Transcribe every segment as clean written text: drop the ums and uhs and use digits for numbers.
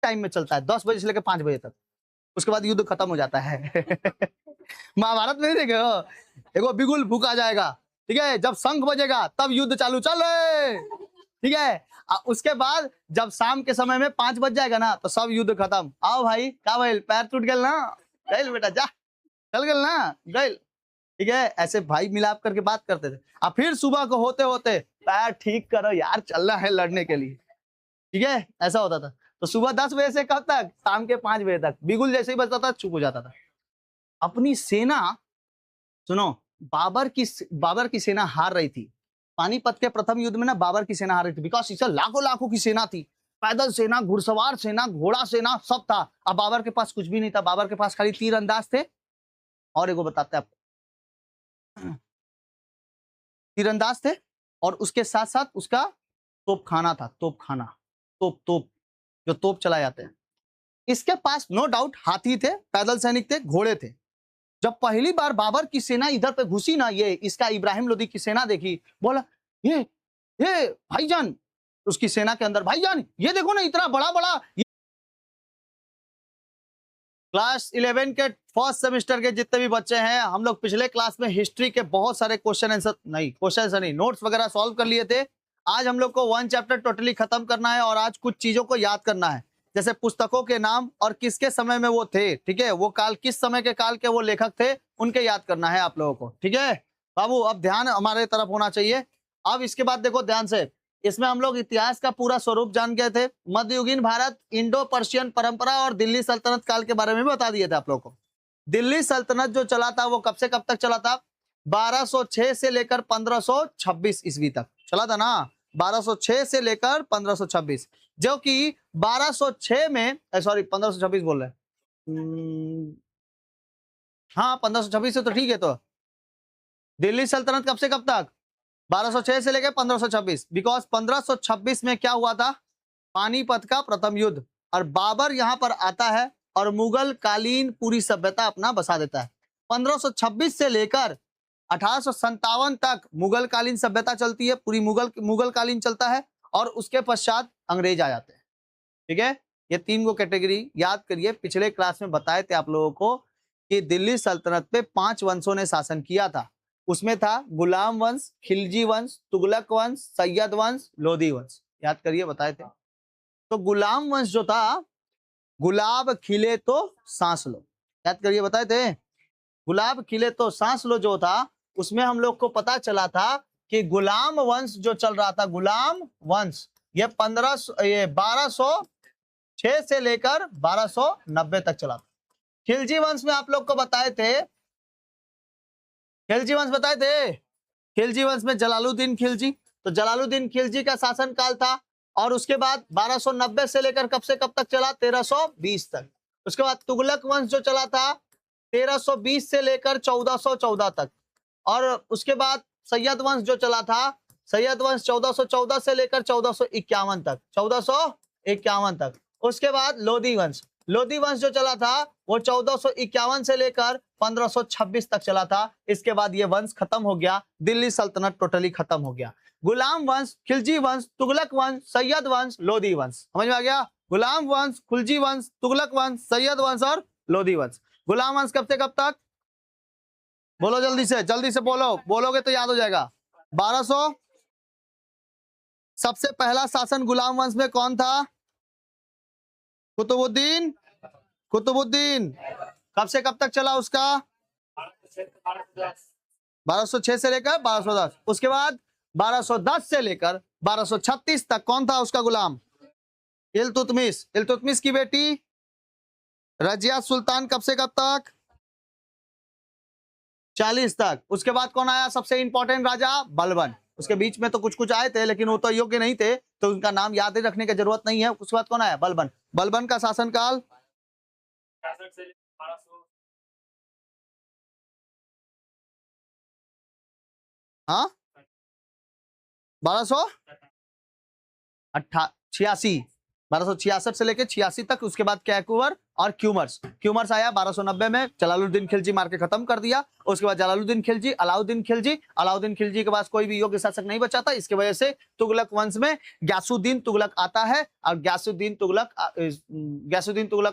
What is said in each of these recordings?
Time में चलता है, 10 बजे से लेकर 5 बजे तक। उसके बाद युद्ध खत्म हो जाता है। महाभारत में नहीं देखे हो, एगो बिगुल फूका जाएगा, ठीक है, जब शंख बजेगा तब युद्ध चालू, चल रहे, ठीक है। उसके बाद जब शाम के समय में 5 बज जाएगा ना तो सब युद्ध खत्म। आओ भाई, का भाई पैर टूट गए ना, गइल बेटा जा, चल गए ना, गइल, ठीक है। ऐसे भाई मिलाप करके बात करते थे। अब फिर सुबह को होते होते पैर ठीक करो यार, चलना है लड़ने के लिए, ठीक है, ऐसा होता था। तो सुबह 10 बजे से कब तक, शाम के 5 बजे तक, बिगुल जैसे ही बजता था चुप हो जाता था। अपनी सेना, सुनो, बाबर की सेना हार रही थी। पानीपत के प्रथम युद्ध में ना बाबर की सेना हार रही थी, बिकॉज इससे लाखों लाखों की सेना थी, पैदल सेना, घुड़सवार सेना, घोड़ा सेना, सब था। अब बाबर के पास कुछ भी नहीं था, बाबर के पास खाली तीरंदाज थे। और एगो बताते हैं आपको, तीरंदाज थे और उसके साथ साथ उसका तोपखाना था, तोपखाना, तोप जो तोप चलाए जाते हैं। इसके पास नो डाउट हाथी थे, पैदल सैनिक थे, घोड़े थे। जब पहली बार बाबर की सेना इधर पे घुसी ना, ये इसका इब्राहिम लोदी की सेना देखी, बोला ये भाईजान, उसकी सेना के अंदर, भाईजान ये देखो ना, इतना बड़ा बड़ा। क्लास 11 के फर्स्ट सेमेस्टर के जितने भी बच्चे हैं, हम लोग पिछले क्लास में हिस्ट्री के बहुत सारे क्वेश्चन आंसर नहीं, नोट्स वगैरह सॉल्व कर लिए थे। आज हम लोग को 1 चैप्टर टोटली खत्म करना है और आज कुछ चीजों को याद करना है, जैसे पुस्तकों के नाम और किसके समय में वो थे, ठीक है, वो काल किस समय के काल के वो लेखक थे, उनके याद करना है आप लोगों को, ठीक है बाबू। अब ध्यान हमारे तरफ होना चाहिए। अब इसके बाद देखो ध्यान से, इसमें हम लोग इतिहास का पूरा स्वरूप जान गए थे, मध्ययुगीन भारत, इंडो पर्शियन परंपरा और दिल्ली सल्तनत काल के बारे में बता दिए थे आप लोगों को। दिल्ली सल्तनत जो चला था वो कब से कब तक चला था, 1206 से लेकर 1526 ईस्वी तक चला था ना, 1206 से लेकर 1526, जो कि 1206 में, सॉरी 1526 बोल रहे हैं, हाँ 1526 से तो ठीक है। तो दिल्ली सल्तनत कब से कब तक, 1206 से लेकर 1526, बिकॉज 1526 में क्या हुआ था, पानीपत का प्रथम युद्ध, और बाबर यहां पर आता है और मुगल कालीन पूरी सभ्यता अपना बसा देता है। 1526 से लेकर 1857 तक मुगल कालीन सभ्यता चलती है, पूरी मुगल कालीन चलता है, और उसके पश्चात अंग्रेज आ जाते हैं, ठीक है। ये 3 को कैटेगरी याद करिए, पिछले क्लास में बताए थे आप लोगों को कि दिल्ली सल्तनत पे 5 वंशों ने शासन किया था। उसमें था गुलाम वंश, खिलजी वंश, तुगलक वंश, सैयद वंश, लोधी वंश, याद करिए, बताए थे। तो गुलाम वंश जो था, गुलाब खिले तो सांस लो, याद करिए, बताए थे। गुलाब खिले तो सांस लो जो था, उसमें हम लोग को पता चला था कि गुलाम वंश जो चल रहा था, गुलाम वंश, ये 1206 से लेकर 1290 तक चला था। खिलजी वंश में आप लोग को बताए थे, खिलजी वंश बताए थे, खिलजी वंश में जलालुद्दीन खिलजी, तो जलालुद्दीन खिलजी का शासन काल था, और उसके बाद 1290 से लेकर कब से कब तक चला, 1320 तक। उसके बाद तुगलक वंश जो चला था 1320 से लेकर 1414 तक, और उसके बाद सैयद वंश जो चला था, सैयद वंश 1414 से लेकर 1451 तक, 1451 तक। उसके बाद लोधी वंश, लोधी वंश जो चला था वो 1451 से लेकर 1526 तक चला था। इसके बाद ये वंश खत्म हो गया, दिल्ली सल्तनत टोटली खत्म हो गया। गुलाम वंश, खिलजी वंश, तुगलक वंश, सैयद वंश, लोधी वंश, समझ में आ गया। गुलाम वंश, खिलजी वंश, तुगलक वंश, सैयद वंश और लोधी वंश। गुलाम वंश कब से कब तक, बोलो जल्दी से बोलो, बोलोगे तो याद हो जाएगा। 1200। सबसे पहला शासन गुलाम वंश में कौन था, कुतुबुद्दीन, कुतुबुद्दीन। कब से कब तक चला उसका, 1206 से लेकर 1210। उसके बाद 1210 से लेकर 1236 तक कौन था उसका गुलाम, इल्तुतमिश, इल्तुतमिश की बेटी रजिया सुल्तान, कब से कब तक, 40 तक। उसके बाद कौन आया सबसे इंपॉर्टेंट राजा, बलबन। उसके बीच में तो कुछ कुछ आए थे लेकिन वो तो योग्य नहीं थे, तो उनका नाम याद रखने की जरूरत नहीं है। उसके बाद कौन आया, बलबन। बलबन का शासनकाल, हाँ 1286, 1266 से लेके 86 तक। उसके बाद कैकुवर और क्यूमर्स आया 1290 में, जलालुद्दीन खिलजी मार के खत्म कर दिया। उसके बाद जलालुद्दीन खिलजी, अलाउद्दीन खिलजी के पास कोई भी योग्य शासक नहीं बचा था। इसकी वजह से तुगलक वंश में ग्यासुद्दीन तुगलक आता है और ग्यासुद्दीन तुगलक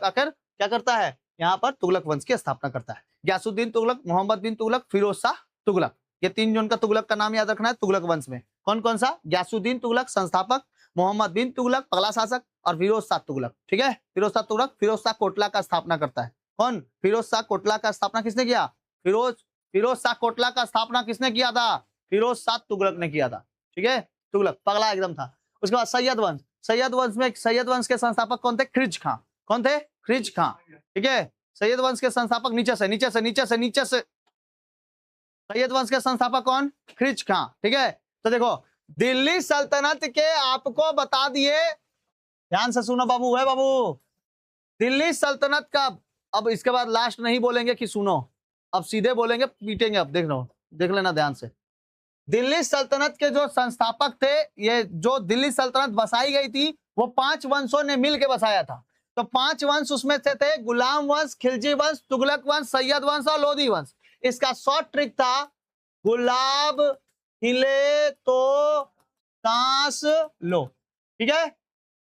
आकर क्या करता है, यहाँ पर तुगलक वंश की स्थापना करता है। ग्यासुद्दीन तुगलक, मोहम्मद बिन तुगलक, फिरोज शाह तुगलक, ये 3 जन का तुगलक का नाम याद रखना है तुगलक वंश में। कौन कौन सा? ग्यासुद्दीन तुगलक संस्थापक, मोहम्मद बिन तुगलक पगला शासक और फिरोज शाह तुगलक। ठीक है, फिरोज शाह कोटला का स्थापना करता है। कौन? फिरोज शाह कोटला का स्थापना किसने किया? फिरोज शाह कोटला का स्थापना किसने किया था? फिरोज शाह तुगलक ने किया था। ठीक है, तुगलक पगला एकदम था। उसके बाद सैयद वंश के संस्थापक कौन थे? खिज्र खां। कौन थे? खिज्र खां। ठीक है, सैयद वंश के संस्थापक नीचे से सैयद वंश के संस्थापक कौन? खिज्र खां। ठीक है, तो देखो दिल्ली सल्तनत के आपको बता दिए, ध्यान से सुनो बाबू, है बाबू, दिल्ली सल्तनत का, अब इसके बाद लास्ट नहीं बोलेंगे कि सुनो, अब सीधे बोलेंगे, पीटेंगे। अब देख लेना ध्यान से। दिल्ली सल्तनत के जो संस्थापक थे, ये जो दिल्ली सल्तनत बसाई गई थी वो 5 वंशों ने मिलकर बसाया था। तो 5 वंश उसमें से थे गुलाम वंश, खिलजी वंश, तुगलक वंश, सैयद वंश और लोधी वंश। इसका शॉर्ट ट्रिक था गुलाब हिले तो सांस लो। ठीक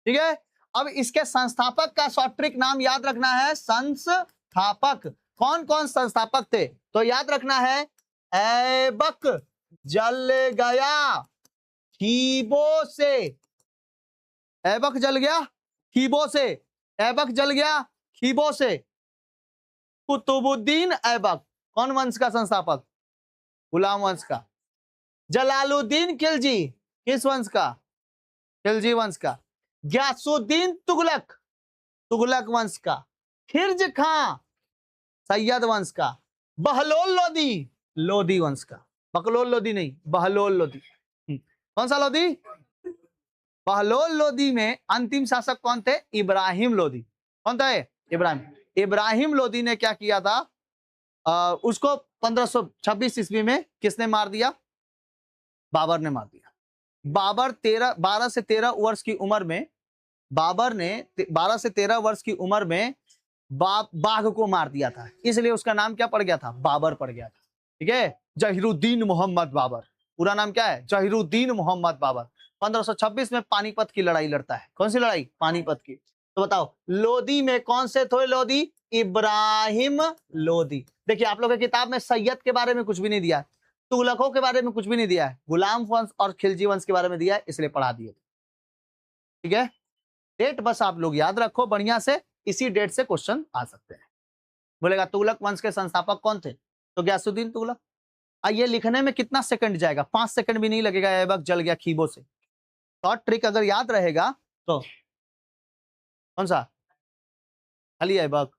है, अब इसके संस्थापक का शॉर्ट ट्रिक नाम याद रखना है, संस्थापक। कौन कौन संस्थापक थे? तो याद रखना है, ऐबक जल गया खीबों से, ऐबक जल गया खीबों से, ऐबक जल गया खीबों से। कुतुबुद्दीन ऐबक कौन वंश का संस्थापक? गुलाम वंश का। जलालुद्दीन खिलजी किस वंश का? खिलजी वंश का। ग्यासुद्दीन तुगलक वंश का। खिज्र खां सैयद वंश का। बहलोल लोधी वंश का। बकलोल लोधी नहीं, बहलोल लोधी। कौन सा लोधी? बहलोल लोधी में अंतिम शासक कौन थे? इब्राहिम लोधी। कौन था? इब्राहिम लोधी ने क्या किया था? उसको 1526 ईस्वी में किसने मार दिया? बाबर ने मार दिया। बाबर 12 से 13 वर्ष की उम्र में, बाबर ने 12 से 13 वर्ष की उम्र में बाघ को मार दिया था, इसलिए उसका नाम क्या पड़ गया था? बाबर पड़ गया था। ठीक है, जहीरुद्दीन मोहम्मद बाबर। पूरा नाम क्या है? जहीरुद्दीन मोहम्मद बाबर। 1526 में पानीपत की लड़ाई लड़ता है। कौन सी लड़ाई? पानीपत की। तो बताओ लोधी में कौन से थे लोधी? इब्राहिम लोधी। देखिए आप लोग की किताब में सैयद के बारे में कुछ भी नहीं दिया है, तुगलकों के बारे में कुछ भी नहीं दिया है, गुलाम वंश और खिलजी वंश के बारे में दिया है, इसलिए पढ़ा दिए। ठीक है, डेट बस आप लोग याद रखो बढ़िया से, इसी डेट से क्वेश्चन आ सकते हैं। बोलेगा तुगलक वंश के संस्थापक कौन थे? तो ग्यासुद्दीन तुगलक। ये लिखने में कितना सेकंड जाएगा? 5 सेकंड भी नहीं लगेगा। ऐबक जल गया खीबों से। शॉर्ट ट्रिक अगर याद रहेगा तो कौन सा? अली ऐबक,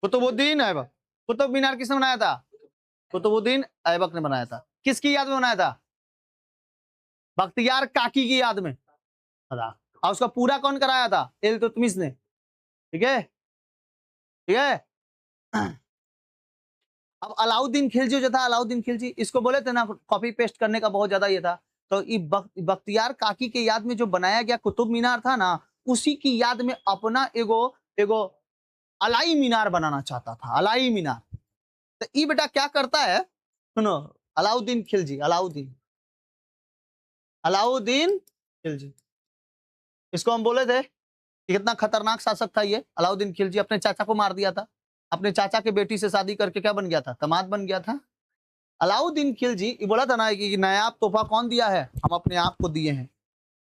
कुतुबुद्दीन ऐबक। कुतुब मीनार किसने बनाया था? कुतुबुद्दीन ऐबक ने बनाया था। किसकी याद में बनाया था? बख्तियार काकी की याद में। और उसका पूरा कौन कराया था? इल्तुतमिश ने। ठीक है। अब अलाउद्दीन खिलजी जो था, अलाउद्दीन खिलजी, इसको बोले थे ना कॉपी पेस्ट करने का बहुत ज्यादा ये था, तो बख्तियार काकी के याद में जो बनाया गया कुतुब मीनार था ना, उसी की याद में अपना एगो अलाई मीनार बनाना चाहता था। अलाई मीनार। तो ये बेटा क्या करता है, सुनो, अलाउद्दीन खिलजी, अलाउद्दीन खिलजी, इसको हम बोले थे कि कितना खतरनाक शासक था ये अलाउद्दीन खिलजी। अपने चाचा को मार दिया था, अपने चाचा के बेटी से शादी करके क्या बन गया था? दामाद बन गया था। अलाउद्दीन खिलजी ये बोला था ना कि नायाब तोहफा कौन दिया है? हम अपने आप को दिए हैं।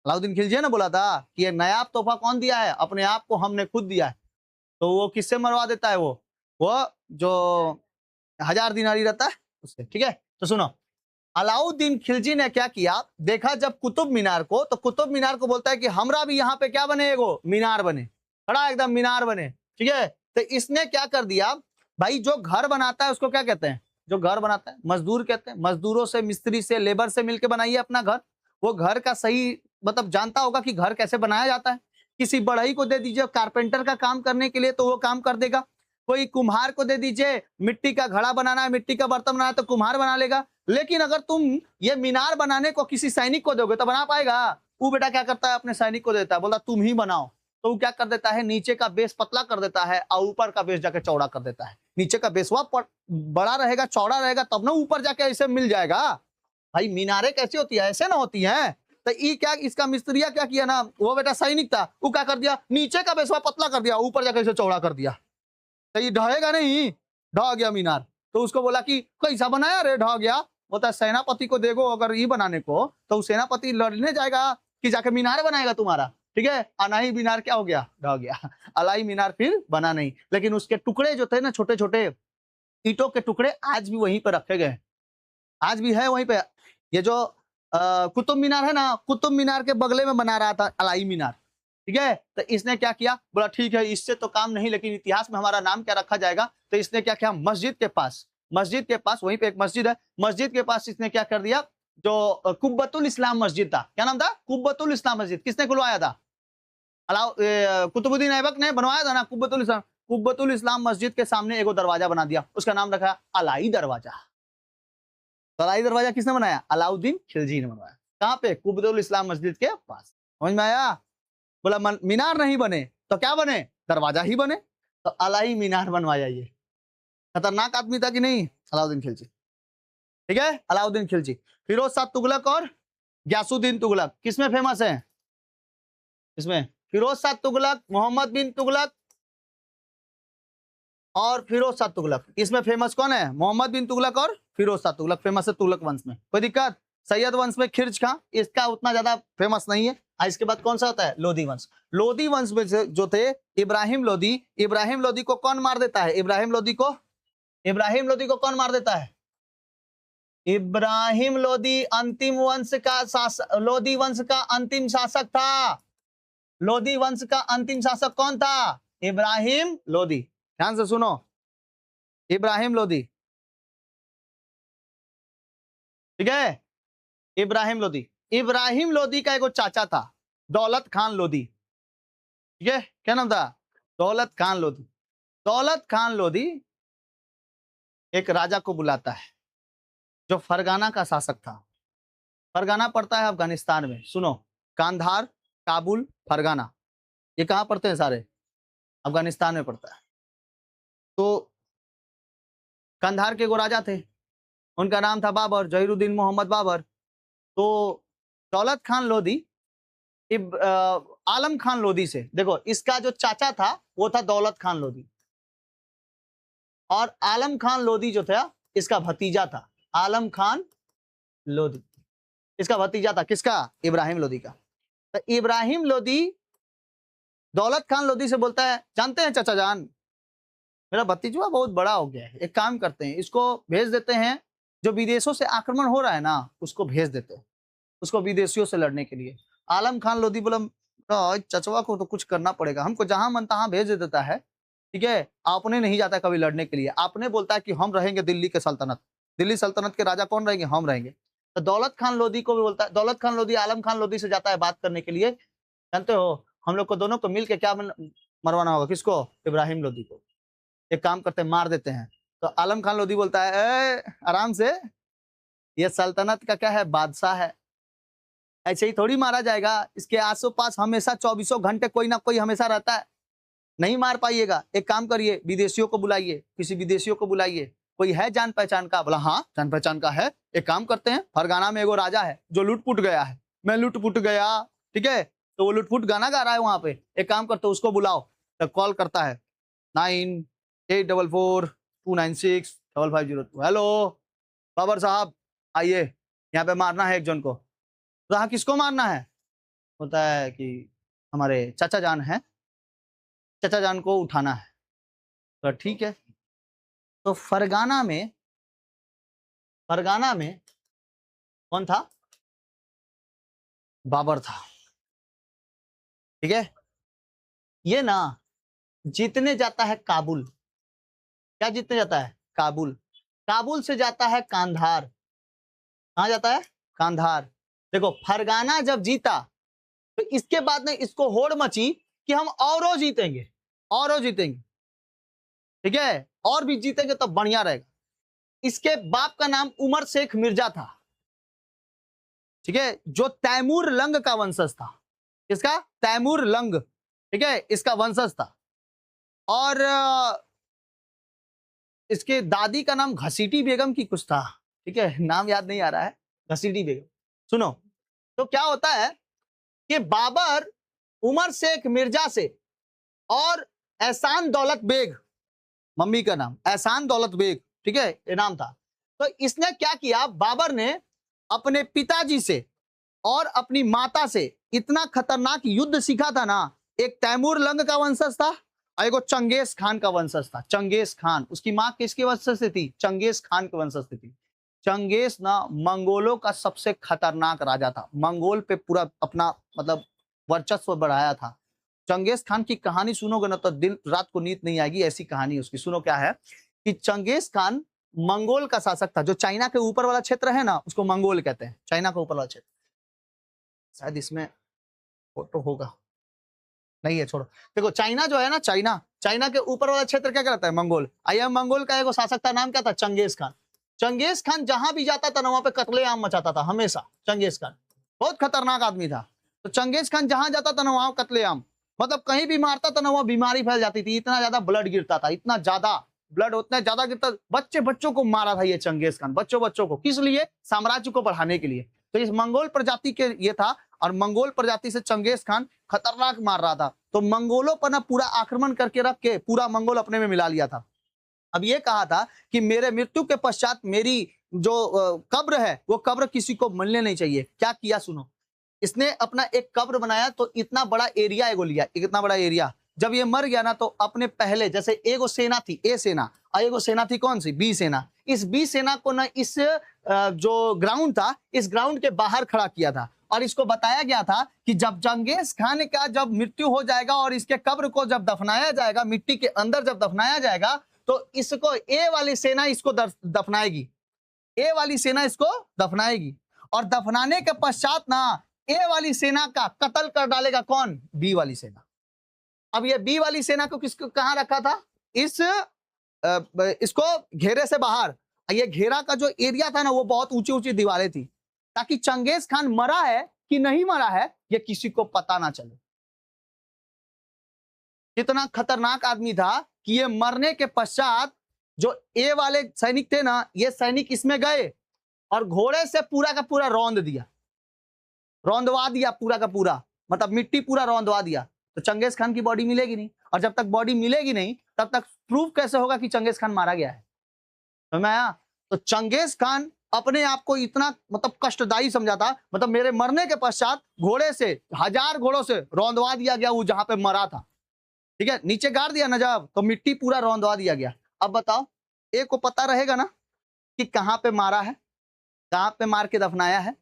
अलाउद्दीन खिलजी ने बोला था कि ये नायाब तोहफा कौन दिया है? अपने आप को हमने खुद दिया है। तो वो किससे मरवा देता है? वो जो 1000 दिनारी रहता है उससे। ठीक है, तो सुनो, अलाउद्दीन खिलजी ने क्या किया, देखा जब कुतुब मीनार को, तो कुतुब मीनार को बोलता है कि हमरा भी यहाँ पे क्या बने? एगो मीनार बने, बड़ा एकदम मीनार बने। ठीक है, तो इसने क्या कर दिया भाई, जो घर बनाता है उसको क्या कहते हैं? जो घर बनाता है मजदूर कहते हैं। मजदूरों से, मिस्त्री से, लेबर से मिलकर बनाइए अपना घर। वो घर का सही मतलब जानता होगा कि घर कैसे बनाया जाता है। किसी बढ़ई को दे दीजिए कारपेंटर का काम करने के लिए, तो वो काम कर देगा। कोई कुम्हार को दे दीजिए, मिट्टी का घड़ा बनाना है, मिट्टी का बर्तन बनाना है, तो कुम्हार बना लेगा। लेकिन अगर तुम ये मीनार बनाने को किसी सैनिक को दोगे तो बना पाएगा? वो बेटा क्या करता है, अपने सैनिक को देता है, बोलता तुम ही बनाओ। तो वो क्या कर देता है, नीचे का बेस पतला कर देता है और ऊपर का बेस जाके चौड़ा कर देता है। नीचे का बेस बड़ा रहेगा, चौड़ा रहेगा, तब ना ऊपर जाके ऐसे मिल जाएगा। भाई मीनारे कैसी होती है, ऐसे ना होती है। तो ये क्या, इसका मिस्त्रिया क्या किया ना, वो बेटा सैनिक था, वो क्या कर दिया, नीचे का बेसवा पतला कर दिया, ऊपर जाके इसे चौड़ा कर दिया। तो ये ढहेगा नहीं, ढह गया मीनार। तो उसको बोला कि कैसा बनाया रे, ढह गया। बोलता सेनापति को देखो, अगर ये बनाने को तो सेनापति लड़ने जाएगा कि जाके मीनार बनाएगा तुम्हारा, ठीक है। अनाही मीनार क्या हो गया, ढह गया। अलाई मीनार फिर बना नहीं, लेकिन उसके टुकड़े जो थे ना, छोटे छोटे ईंटों के टुकड़े, आज भी वहीं पर रखे गए, आज भी है वहीं पे। ये जो कुतुब मीनार है ना, कुतुब मीनार के बगले में बना रहा था अलाई मीनार, ठीक है। तो इसने क्या किया, बोला ठीक है इससे तो काम नहीं, लेकिन इतिहास में हमारा नाम क्या रखा जाएगा। तो इसने क्या किया, मस्जिद के पास वहीं पे एक मस्जिद है, मस्जिद के पास इसने क्या कर दिया, जो कुब्बतुल इस्लाम मस्जिद था, क्या नाम था, कुब्बतुल इस्लाम मस्जिद। किसने खुलवाया था, कुतुबुद्दीन ऐबक ने बनवाया था ना कुब्बतुल इस्लाम। कुब्बतुल इस्लाम मस्जिद के सामने एगो दरवाजा बना दिया, उसका नाम रखा अलाई दरवाजा। अलाई दरवाजा किसने बनाया, अलाउद्दीन खिलजी ने बनवाया। कहाँ पे, कुब्बतुल इस्लाम मस्जिद के पास। समझ में आया। बोला मीनार नहीं बने तो क्या बने, दरवाजा ही बने। तो अलाई मीनार बनवाया। ये खतरनाक आदमी था कि नहीं, अलाउद्दीन खिलजी, ठीक है। अलाउद्दीन खिलजी, फिरोज शाह तुगलक और ग्यासुद्दीन तुगलक किसमें फेमस है, इसमें फिरोज शाह तुगलक, मोहम्मद बिन तुगलक और फिरोज शाह तुगलक। इसमें फेमस कौन है, मोहम्मद बिन तुगलक और फिरोज शाह तुगलक फेमस है तुगलक वंश में। कोई दिक्कत। सैयद वंश में खिर्ज खां, इसका उतना ज्यादा फेमस नहीं है। इसके बाद कौन सा होता है, लोधी वंश। लोधी वंश में जो थे इब्राहिम लोधी, इब्राहिम लोधी को कौन मार देता है, इब्राहिम लोधी को कौन मार देता है, इब्राहिम लोधी अंतिम वंश का शासक, लोधी वंश का अंतिम शासक था। लोधी वंश का अंतिम शासक कौन था, इब्राहिम लोधी। ध्यान से सुनो, इब्राहिम लोधी, ठीक है। इब्राहिम लोधी, इब्राहिम लोधी का एक चाचा था दौलत खान लोधी, ठीक है। क्या नाम था, दौलत खान लोधी। दौलत खान लोधी एक राजा को बुलाता है जो फरगाना का शासक था। फरगाना पड़ता है अफगानिस्तान में, सुनो, कांधार, काबुल, फरगाना, ये कहां पड़ते हैं सारे, अफगानिस्तान में पड़ता है। तो कंधार के एगो राजा थे, उनका नाम था बाबर, जहीरुद्दीन मोहम्मद बाबर। तो दौलत खान लोधी आलम खान लोधी से, देखो इसका जो चाचा था वो था दौलत खान लोधी, और आलम खान लोधी जो था इसका भतीजा था। आलम खान लोधी इसका भतीजा था, किसका, इब्राहिम लोधी का। तो इब्राहिम लोधी दौलत खान लोधी से बोलता है, जानते हैं चाचा जान, मेरा भतीजा बहुत बड़ा हो गया है, एक काम करते हैं इसको भेज देते हैं, जो विदेशों से आक्रमण हो रहा है ना उसको भेज देते हैं, उसको विदेशियों से लड़ने के लिए। आलम खान लोधी बोला, चचवा को तो कुछ करना पड़ेगा, हमको जहां मन तहां भेज देता है, ठीक है। आपने नहीं जाता कभी लड़ने के लिए, आपने बोलता है कि हम रहेंगे दिल्ली के सल्तनत, दिल्ली सल्तनत के राजा कौन रहेंगे, हम रहेंगे। तो दौलत खान लोधी को भी बोलता है, दौलत खान लोधी आलम खान लोधी से जाता है बात करने के लिए। जानते हो हम लोग को दोनों को मिल के क्या मरवाना होगा, किसको, इब्राहिम लोधी को। एक काम करते हैं, मार देते हैं। तो आलम खान लोधी बोलता है, आराम से, ये सल्तनत का क्या है, बादशाह है, ऐसे ही थोड़ी मारा जाएगा, इसके आसो पास हमेशा 24 घंटे कोई ना कोई हमेशा रहता है, नहीं मार पाइएगा। एक काम करिए, विदेशियों को बुलाइए, किसी विदेशियों को बुलाइए, कोई है जान पहचान का। बोला हाँ जान पहचान का है, एक काम करते हैं, फरगाना में एगो राजा है जो लुटपुट गया है, मैं लुटपुट गया, ठीक है। तो वो लुटपुट गाना गा रहा है वहां पे, एक काम करते उसको बुलाओ। तो कॉल करता है 9844296550। हेलो बाबर साहब आइए, यहाँ पे मारना है एक जन को। तो हाँ किसको मारना है, होता है कि हमारे चाचा जान है, चाचा जान को उठाना है। तो ठीक है। तो फरगाना में कौन था, बाबर था, ठीक है। ये ना जीतने जाता है काबुल, क्या जीतने जाता है, काबुल। काबुल से जाता है कांधार, कहाँ जाता है, कांधार। देखो फरगाना जब जीता तो इसके बाद में इसको होड़ मची कि हम औरों जीतेंगे, औरों जीतेंगे, ठीक है, और भी जीतेंगे तब बढ़िया रहेगा। इसके बाप का नाम उमर शेख मिर्जा था, ठीक है, जो तैमूर लंग का वंशज था। इसका तैमूर लंग, ठीक है, इसका वंशज था। और इसके दादी का नाम घसीटी बेगम की कुछ था, ठीक है, नाम याद नहीं आ रहा है, घसीटी बेगम। सुनो, तो क्या होता है कि बाबर उमर शेख मिर्जा से और एहसान दौलत बेग, मम्मी का नाम एहसान दौलत बेग, ठीक है, ये नाम था। तो इसने क्या किया, बाबर ने अपने पिताजी से और अपनी माता से इतना खतरनाक युद्ध सीखा था ना। एक तैमूर लंग का वंशज था और एक चंगेज खान का वंशज था। चंगेज खान, उसकी मां किसके वंशज से थी? चंगेज खान के वंशज से थी। चंगेज ना मंगोलों का सबसे खतरनाक राजा था, मंगोल पे पूरा अपना मतलब वर्चस्व बढ़ाया था। चंगेज खान की कहानी सुनोगे ना तो दिन रात को नींद नहीं आएगी, ऐसी कहानी उसकी। सुनो क्या है कि चंगेज खान मंगोल का शासक था। जो चाइना के ऊपर वाला क्षेत्र है ना, उसको मंगोल कहते हैं, चाइना का ऊपर वाला क्षेत्र। शायद इसमें फोटो होगा, नहीं है, छोड़ो। देखो चाइना जो है ना, चाइना, चाइना के ऊपर वाला क्षेत्र क्या कहलाता है? मंगोल। आइए, मंगोल का एक शासक था, नाम क्या था? Genghis Khan. चंगेज खान जहां भी जाता था ना, वहां पे कत्लेआम मचाता था हमेशा। चंगेज खान बहुत खतरनाक आदमी था। तो चंगेज खान जहां जाता था ना, वहां कत्लेआम, मतलब कहीं भी मारता था ना, वहां बीमारी फैल जाती थी। इतना ज्यादा ब्लड गिरता था, इतना ज्यादा ब्लड, उतना ज्यादा गिरता। बच्चों को मारा था ये चंगेज खान, बच्चों को। किस लिए? साम्राज्य को बढ़ाने के लिए। तो इस मंगोल प्रजाति के ये था, और मंगोल प्रजाति से चंगेज खान खतरनाक मार रहा था। तो मंगोलों पर ना पूरा आक्रमण करके रख के पूरा मंगोल अपने में मिला लिया था। अब ये कहा था कि मेरे मृत्यु के पश्चात मेरी जो कब्र है, वो कब्र किसी को मिलने नहीं चाहिए। क्या किया सुनो, इसने अपना एक कब्र बनाया। तो इतना बड़ा एरिया एगो लिया, इतना बड़ा एरिया। जब ये मर गया ना, तो अपने पहले जैसे एगो सेना थी, ए सेना, और एगो सेना थी कौन सी? बी सेना। इस बी सेना को ना इस जो ग्राउंड था, इस ग्राउंड के बाहर खड़ा किया था। और इसको बताया गया था कि जब चंगेज खान का जब मृत्यु हो जाएगा और इसके कब्र को जब दफनाया जाएगा, मिट्टी के अंदर जब दफनाया जाएगा, तो इसको ए वाली सेना इसको दफनाएगी, ए वाली सेना इसको दफनाएगी। और दफनाने के पश्चात ना ए वाली सेना का कत्ल कर डालेगा कौन? बी वाली सेना। अब ये बी वाली सेना को किसको कहां रखा था? इसको घेरे से बाहर। ये घेरा का जो एरिया था ना, वो बहुत ऊंची ऊंची दीवारें थी, ताकि चंगेज खान मरा है कि नहीं मरा है ये किसी को पता ना चले। कितना खतरनाक आदमी था कि ये मरने के पश्चात जो ए वाले सैनिक थे ना, ये सैनिक इसमें गए और घोड़े से पूरा का पूरा रौंद दिया, रौंदवा दिया पूरा का पूरा, मतलब मिट्टी पूरा रौंदवा दिया। तो चंगेज खान की बॉडी मिलेगी नहीं, और जब तक बॉडी मिलेगी नहीं तब तक प्रूफ कैसे होगा कि चंगेज खान मारा गया है? समझ में आया? तो चंगेज खान अपने आप को इतना मतलब कष्टदायी समझा था, मतलब मेरे मरने के पश्चात घोड़े से, 1000 घोड़ों से रौंदवा दिया गया वो जहां पे मरा था। ठीक है, नीचे गाड़ दिया ना जब, तो मिट्टी पूरा रौंदवा दिया गया। अब बताओ, ए को पता रहेगा ना कि कहां पे मारा है, कहां पे मार के दफनाया है।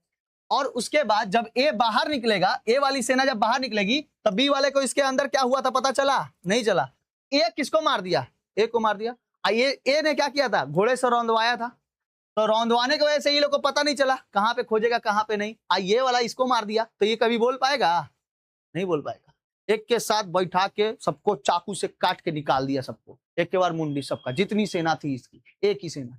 और उसके बाद जब ए बाहर निकलेगा, ए वाली सेना जब बाहर निकलेगी, तब बी वाले को इसके अंदर क्या हुआ था पता चला? नहीं चला। ए किसको मार दिया? ए को मार दिया। ए ने क्या किया था? घोड़े से रौंदवाया था। तो रौंदवाने की वजह से ये लोग को पता नहीं चला कहां पे खोजेगा कहां पे नहीं। ये वाला इसको मार दिया, तो ये कभी बोल पाएगा? नहीं बोल पाएगा। एक के साथ बैठा के सबको चाकू से काट के निकाल दिया, सबको एक के बार मुंडी, सबका जितनी सेना थी इसकी, एक ही सेना।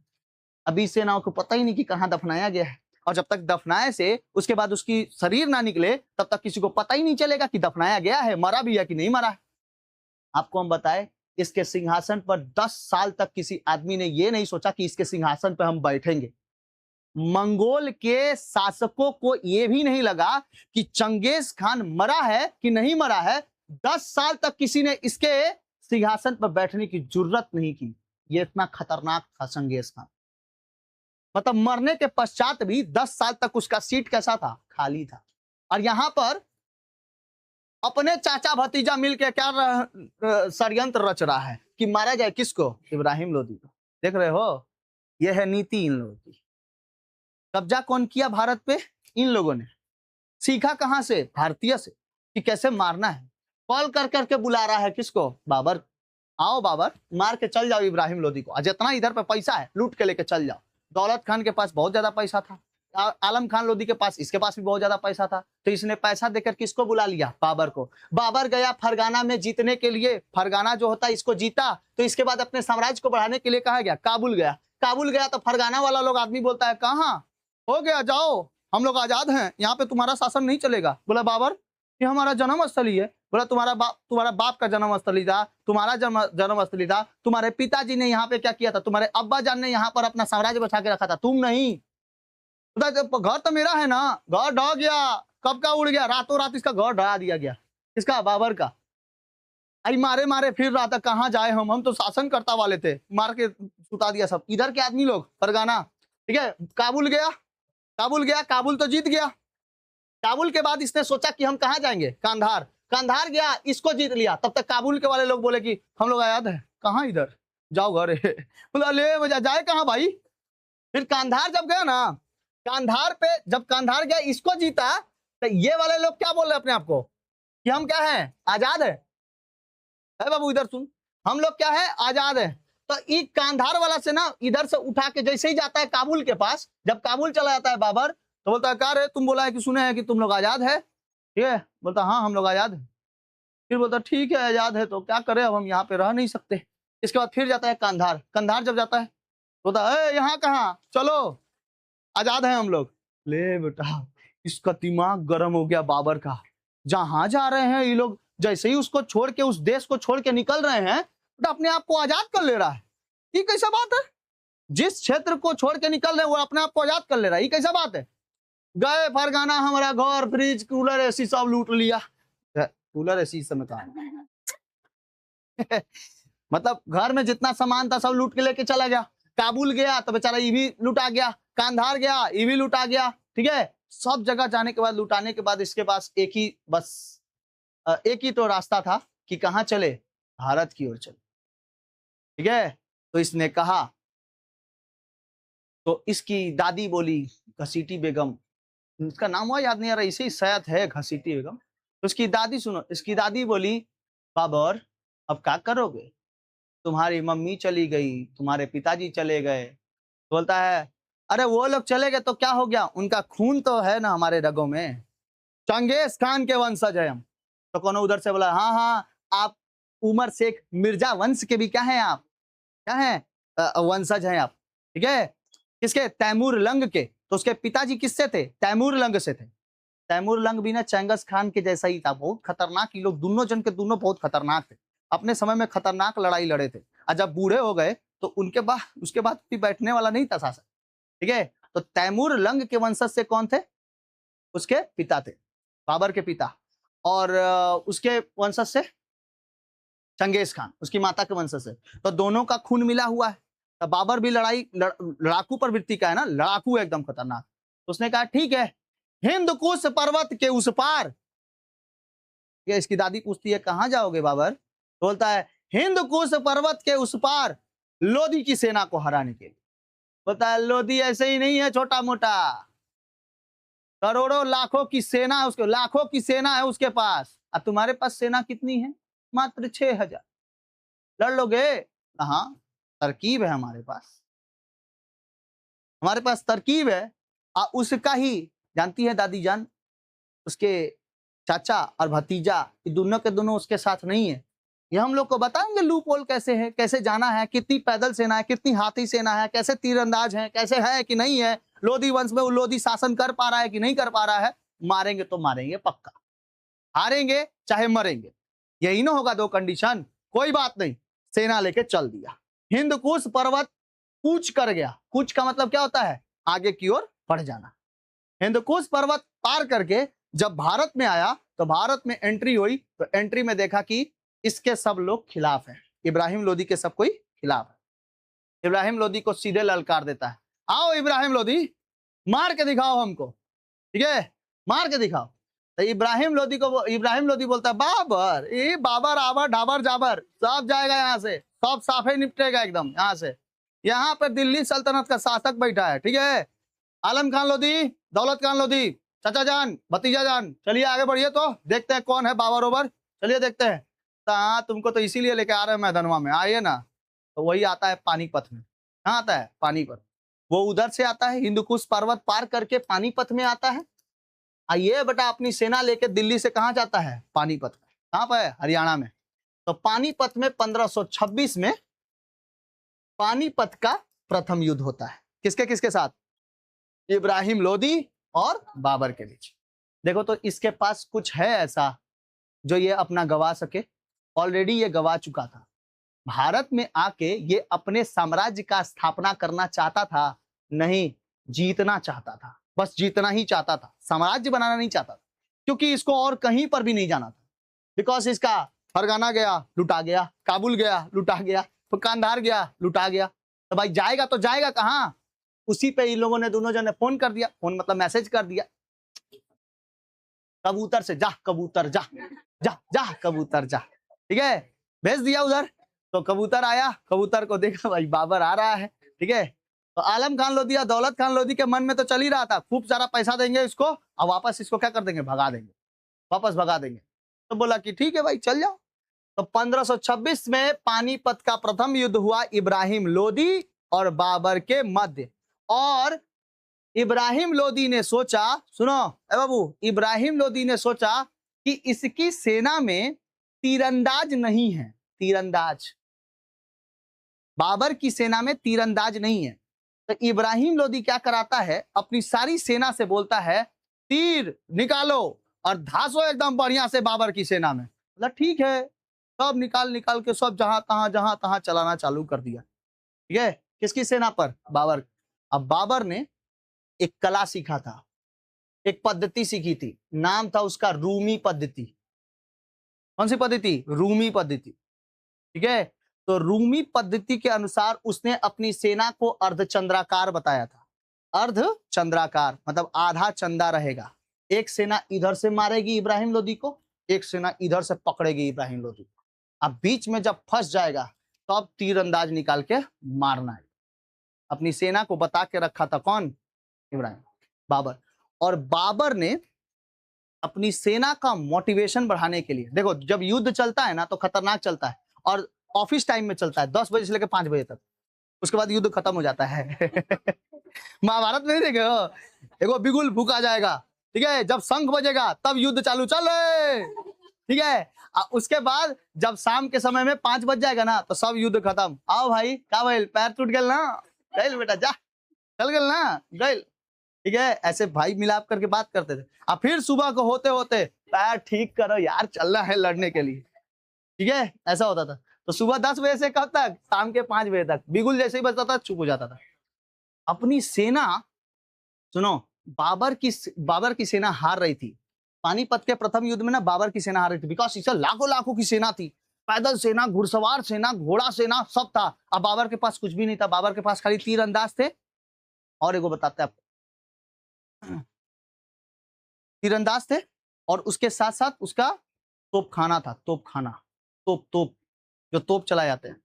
अभी सेनाओं को पता ही नहीं कि कहां दफनाया गया है। और जब तक दफनाए से उसके बाद उसकी शरीर ना निकले, तब तक किसी को पता ही नहीं चलेगा कि दफनाया गया है, मरा भी है कि नहीं मरा है। आपको हम बताए, इसके सिंहासन पर 10 साल तक किसी आदमी ने यह नहीं सोचा कि इसके सिंहासन पर हम बैठेंगे। मंगोल के शासकों को यह भी नहीं लगा कि चंगेज खान मरा है कि नहीं मरा है। 10 साल तक किसी ने इसके सिंहासन पर बैठने की जुर्रत नहीं की। यह इतना खतरनाक था चंगेज खान। मतलब मरने के पश्चात भी 10 साल तक उसका सीट कैसा था? खाली था। और यहां पर अपने चाचा भतीजा मिलकर क्या षड्यंत्र रच रहा है कि मारा जाए किसको? इब्राहिम लोदी को। देख रहे हो, यह है नीति इन लोगों की। कब्जा कौन किया भारत पे? इन लोगों ने। सीखा कहां से? भारतीय से, कि कैसे मारना है। कॉल कर करके बुला रहा है किसको? बाबर। आओ बाबर, मार के चल जाओ इब्राहिम लोदी को। जितना इधर पे पैसा है लूट के लेके चल जाओ। दौलत खान के पास बहुत ज्यादा पैसा था, आलम खान लोदी के पास, इसके पास भी बहुत ज्यादा पैसा था। तो इसने पैसा देकर किसको बुला लिया? बाबर को। बाबर गया फरगाना में जीतने के लिए, फरगाना जो होता है इसको जीता। तो इसके बाद अपने साम्राज्य को बढ़ाने के लिए कहा गया? काबुल गया। काबुल गया तो फरगाना वाला लोग आदमी बोलता है, कहाँ हो गया, जाओ हम लोग आजाद हैं, यहाँ पे तुम्हारा शासन नहीं चलेगा। बोला बाबर ये हमारा जन्म स्थल ही है। बोला तुम्हारा बाप का जन्म स्थल ही था, तुम्हारा जन्म स्थल ही था। तुम्हारे पिताजी ने यहाँ पे क्या किया था, तुम्हारे अब्बा जान ने यहाँ पर अपना साम्राज्य बचा के रखा था, तुम नहीं। घर तो मेरा है ना, घर ढह गया, कब का उड़ गया, रातों रात इसका घर ढहा दिया गया। इसका बाबर का आई मारे मारे फिर रहा था, कहाँ जाए हम तो शासनकर्ता वाले थे, मार के सुता दिया सब। इधर के आदमी लोग फरगाना, ठीक है, काबुल गया, काबुल तो जीत गया। काबुल के बाद इसने सोचा कि हम कहाँ जाएंगे, कांधार गया, इसको जीत लिया। तब तक काबुल के वाले लोग बोले कि हम लोग आजाद है। कहाँ इधर, जाओ घर। बोला ले मजा जाए कहाँ भाई। फिर कांधार जब गया ना, कांधार पे जब कांधार गया, इसको जीता, तो ये वाले लोग क्या बोल रहे अपने आप को कि हम क्या हैं, आजाद है बाबू। इधर सुन, हम लोग क्या है, आजाद है। तो एक कांधार वाला से ना इधर से उठा के जैसे ही जाता है काबुल के पास, जब काबुल चला जाता है बाबर, तो बोलता है क्या रे, तुम बोला है कि सुने हैं कि तुम लोग आजाद है, ठीक है। बोलता हाँ हम लोग आजाद है। फिर बोलता ठीक है आजाद है तो क्या करें, अब हम यहाँ पे रह नहीं सकते। इसके बाद फिर जाता है कांधार जब जाता है बोलता है यहाँ कहाँ, चलो आजाद है हम लोग। ले बेटा, इसका दिमाग गर्म हो गया बाबर का। जहां जा रहे हैं ये लोग, जैसे ही उसको छोड़ के, उस देश को छोड़ के निकल रहे हैं, तो अपने आप को आजाद कर ले रहा है। ये कैसा बात है, जिस क्षेत्र को छोड़ के निकल रहे हैं वो अपने आप को आजाद कर ले रहा है, ये कैसा बात है। गए फरगाना, हमारा घर, फ्रिज, कूलर, एसी सब लूट लिया। कूलर एसी समय कहा मतलब घर में जितना सामान था सब लूट के लेके चला गया। काबुल गया तो बेचारा ये भी लूटा गया, कांधार गया ये भी लूटा गया, ठीक है। सब जगह जाने के बाद, लुटाने के बाद, इसके पास एक ही तो रास्ता था कि कहाँ चले, भारत की ओर चले, ठीक है। तो इसने कहा, तो इसकी दादी बोली घसीटी बेगम, इसका नाम हुआ याद नहीं आ रहा, इसे शायद है घसीटी बेगम। तो इसकी दादी, सुनो, इसकी दादी बोली बाबर अब क्या करोगे, तुम्हारी मम्मी चली गई, तुम्हारे पिताजी चले गए। बोलता है अरे वो लोग चले गए तो क्या हो गया, उनका खून तो है ना हमारे रगों में, चंगेज खान के वंशज है हम। तो कौन उधर से बोला हाँ हाँ आप उमर शेख मिर्जा वंश के भी क्या हैं आप, क्या हैं वंशज हैं आप, ठीक है। किसके, तैमूर लंग के। तो उसके पिताजी किससे थे, तैमूर लंग से थे। तैमूर लंग भी ना चंगेज खान के जैसा ही था, बहुत खतरनाक। ये लोग दोनों जन के दोनों बहुत खतरनाक थे, अपने समय में खतरनाक लड़ाई लड़े थे। और जब बूढ़े हो गए तो उसके बाद भी बैठने वाला नहीं था शासन, ठीक है। तो तैमूर लंग के वंशज से कौन थे, उसके पिता थे, बाबर के पिता। और उसके वंशज से चंगेज खान, उसकी माता के वंशज से। तो दोनों का खून मिला हुआ है। तो बाबर भी लड़ाकू प्रवृत्ति का है ना, लड़ाकू एकदम खतरनाक। तो उसने कहा ठीक है, हिंद कुश पर्वत के उस पार। ये इसकी दादी पूछती है कहां जाओगे बाबर, तो बोलता है हिंद कुश पर्वत के उस पार लोदी की सेना को हराने के लिए। बोलता है लोदी ऐसे ही नहीं है छोटा मोटा, करोड़ों लाखों की सेना है उसके, लाखों की सेना है उसके पास। और तुम्हारे पास सेना कितनी है, मात्र 6000। लड़ लोगे, हाँ तरकीब है हमारे पास तरकीब है। उसका ही जानती है दादी जान, उसके चाचा और भतीजा ये दोनों के दोनों उसके साथ नहीं है। ये हम लोग को बताएंगे लूप होल कैसे है, कैसे जाना है, कितनी पैदल सेना है, कितनी हाथी सेना है, कैसे तीरंदाज है, कैसे है कि नहीं है, लोधी वंश में वो लोधी शासन कर पा रहा है कि नहीं कर पा रहा है। मारेंगे तो मारेंगे पक्का, हारेंगे चाहे मरेंगे, यही ना होगा दो कंडीशन। कोई बात नहीं, सेना लेके चल दिया। हिंदकुश पर्वत कूच कर गया। कूच का मतलब क्या होता है, आगे की ओर बढ़ जाना। हिंदकुश पर्वत पार करके जब भारत में आया, तो भारत में एंट्री हुई, तो एंट्री में देखा कि इसके सब लोग खिलाफ हैं, इब्राहिम लोदी के सब कोई खिलाफ है। इब्राहिम लोदी को सीधे ललकार देता है, आओ इब्राहिम लोदी मार के दिखाओ हमको, ठीक है, मार के दिखाओ। तो इब्राहिम लोदी बोलता है बाबर, ये बाबर आबर ढाबर जाबर सब जाएगा यहाँ से, सब साफे निपटेगा एकदम यहाँ से। यहाँ पर दिल्ली सल्तनत का शासक बैठा है, ठीक है, आलम खान लोदी, दौलत खान लोदी, चाचा जान, भतीजा जान, चलिए आगे बढ़िए, तो देखते हैं कौन है बाबर ओबर, चलिए देखते हैं। तो हाँ तुमको तो इसीलिए लेके आ रहे हैं मैदानवा में, आइए ना। तो वही आता है पानीपत में। कहाँ आता है, पानीपत। वो उधर से आता है, हिंदुकुश पर्वत पार करके पानीपत में आता है। आइए बेटा अपनी सेना लेके दिल्ली से कहाँ जाता है, पानीपत में। कहाँ पर है, हरियाणा में। तो पानीपत में 1526 में पानीपत का प्रथम युद्ध होता है। किसके किसके साथ, इब्राहिम लोदी और बाबर के बीच। देखो तो इसके पास कुछ है ऐसा जो ये अपना गवा सके? ऑलरेडी ये गवा चुका था। भारत में आके ये अपने साम्राज्य का स्थापना करना चाहता था? नहीं, जीतना चाहता था। बस जीतना ही चाहता था, साम्राज्य बनाना नहीं चाहता था, क्योंकि इसको और कहीं पर भी नहीं जाना था। बिकॉज इसका फरगाना गया, लुटा गया, काबुल गया, लुटा गया, तो कांधार गया, लुटा गया। तो भाई जाएगा तो जाएगा कहाँ? उसी पे इन लोगों ने दोनों जन ने फोन कर दिया, फोन मतलब मैसेज कर दिया, कबूतर से जा, कबूतर जा, जा जा कबूतर जा, ठीक है, भेज दिया उधर। तो कबूतर आया, कबूतर को देखा भाई बाबर आ रहा है, ठीक है। तो आलम खान लोधी या दौलत खान लोधी के मन में तो चल ही रहा था, खूब सारा पैसा देंगे इसको और वापस इसको क्या कर देंगे, भगा देंगे, वापस भगा देंगे। तो बोला कि ठीक है भाई चल जाओ। तो 1526 में पानीपत का प्रथम युद्ध हुआ इब्राहिम लोधी और बाबर के मध्य। और इब्राहिम लोधी ने सोचा, सुनो ए बाबू, इब्राहिम लोधी ने सोचा कि इसकी सेना में तीरंदाज नहीं है, तीरंदाज, बाबर की सेना में तीरंदाज नहीं है। तो इब्राहिम लोधी क्या कराता है, अपनी सारी सेना से बोलता है तीर निकालो और धासो एकदम बढ़िया से बाबर की सेना में। मतलब ठीक है, सब निकाल निकाल के सब जहां तहां चलाना चालू कर दिया, ठीक है। किसकी सेना पर? बाबर। अब बाबर ने एक कला सीखा था, एक पद्धति सीखी थी, नाम था उसका रूमी पद्धति। कौन सी पद्धति? रूमी पद्धति, ठीक है। तो रूमी पद्धति के अनुसार उसने अपनी सेना को अर्धचंद्राकार बताया था। अर्धचंद्राकार मतलब आधा चंदा रहेगा, एक सेना इधर से मारेगी इब्राहिम लोधी को, एक सेना इधर से पकड़ेगी इब्राहिम लोधी को। अब बीच में जब फंस जाएगा तब तो तीरंदाज निकाल के मारना है। अपनी सेना को बता के रखा था कौन? इब्राहिम, बाबर। और बाबर ने अपनी सेना का मोटिवेशन बढ़ाने के लिए, देखो जब युद्ध चलता है ना तो खतरनाक चलता है, और ऑफिस टाइम में चलता है 10 बजे से लेकर 5 बजे तक, उसके बाद युद्ध खत्म हो जाता है। महाभारत में नहीं देखे हो, एगो बिगुल फूका जाएगा, ठीक है, जब शंख बजेगा तब युद्ध चालू, चल रहे, ठीक है। उसके बाद जब शाम के समय में 5 बज जाएगा ना तो सब युद्ध खत्म। आओ भाई, का भाई पैर टूट गए ना, गए बेटा जा, चल गए ना, गए, ठीक है। ऐसे भाई मिलाप करके बात करते थे। अब फिर सुबह को होते होते पैर ठीक करो यार, चलना है लड़ने के लिए, ठीक है, ऐसा होता था। तो सुबह 10 बजे से कब तक? शाम के 5 बजे तक। बिगुल जैसे ही बजता था चुप हो जाता था। अपनी सेना, सुनो, बाबर की सेना हार रही थी। पानीपत के प्रथम युद्ध में ना बाबर की सेना हार रही थी, बिकॉज इससे लाखों लाखों की सेना थी, पैदल सेना, घुड़सवार सेना, घोड़ा सेना, सब था। अब बाबर के पास कुछ भी नहीं था, बाबर के पास खाली तीरंदाज थे। और एगो बताते हैं आपको, तीरंदाज थे और उसके साथ साथ उसका तोपखाना था, तोपखाना, तोप जो तोप चलाए जाते हैं।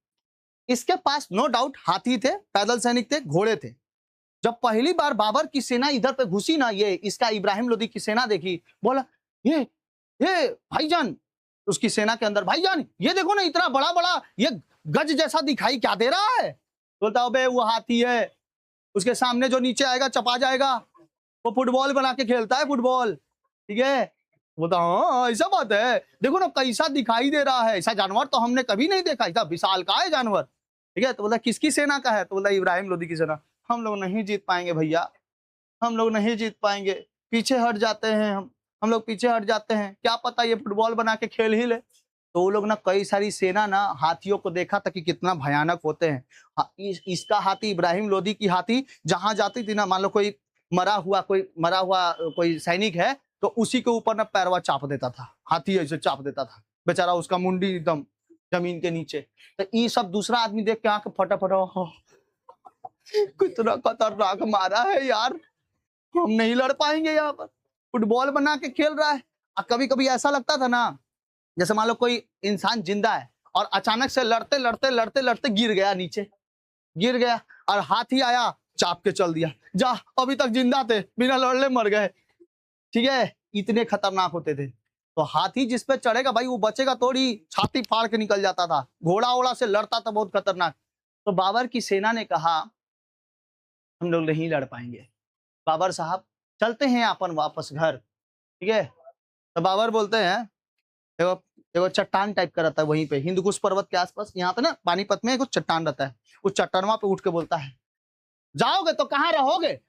इसके पास नो डाउट हाथी थे, पैदल सैनिक थे, घोड़े थे। जब पहली बार बाबर की सेना इधर पे घुसी ना, ये इसका इब्राहिम लोधी की सेना देखी, बोला ये भाईजान, उसकी सेना के अंदर, भाईजान ये देखो ना, इतना बड़ा बड़ा ये गज जैसा दिखाई क्या दे रहा है? बोलता है वो हाथी है, उसके सामने जो नीचे आएगा चपा जाएगा, वो फुटबॉल बना के खेलता है, फुटबॉल, ठीक है। बोलता हाँ ऐसा बात है, देखो ना कैसा दिखाई दे रहा है, ऐसा जानवर तो हमने कभी नहीं देखा, ऐसा विशाल का है जानवर, ठीक है। तो बोला किसकी सेना का है? तो बोला इब्राहिम लोधी की सेना। हम लोग नहीं जीत पाएंगे भैया, हम लोग नहीं जीत पाएंगे, पीछे हट जाते हैं, हम लोग पीछे हट जाते हैं, क्या पता ये फुटबॉल बना के खेल ही ले। तो वो लोग ना कई सारी सेना ना हाथियों को देखा था कि कितना भयानक होते हैं। इसका हाथी, इब्राहिम लोधी की हाथी जहां जाती थी ना, मान लो कोई मरा हुआ कोई सैनिक है तो उसी के ऊपर ना पैरवा चाप देता था, हाथी ऐसे चाप देता था, बेचारा उसका मुंडी एकदम जमीन के नीचे। तो ये सब दूसरा आदमी देख के आंख फटा कितना खतरनाक मारा है यार, हम नहीं लड़ पाएंगे, यहाँ पर फुटबॉल बना के खेल रहा है। और कभी कभी ऐसा लगता था ना, जैसे मान लो कोई इंसान जिंदा है और अचानक से लड़ते लड़ते लड़ते लड़ते गिर गया, नीचे गिर गया और हाथी आया चाप के चल दिया, जा अभी तक जिंदा थे, बिना लड़ने मर गए, ठीक है। इतने खतरनाक होते थे। तो हाथी जिस पे चढ़ेगा भाई वो बचेगा थोड़ी, छाती फाड़ के निकल जाता था, घोड़ा ओड़ा से लड़ता था, बहुत खतरनाक। तो बाबर की सेना ने कहा हम लोग नहीं लड़ पाएंगे, बाबर साहब चलते हैं अपन वापस घर, ठीक है। तो बाबर बोलते हैं, देखो देखो चट्टान टाइप का रहता है वहीं पे हिंदुकुश पर्वत के आसपास, यहाँ पे ना पानीपत में कुछ चट्टान रहता है, उस चट्टानवा पे उठ के बोलता है जाओगे तो कहाँ रहोगे?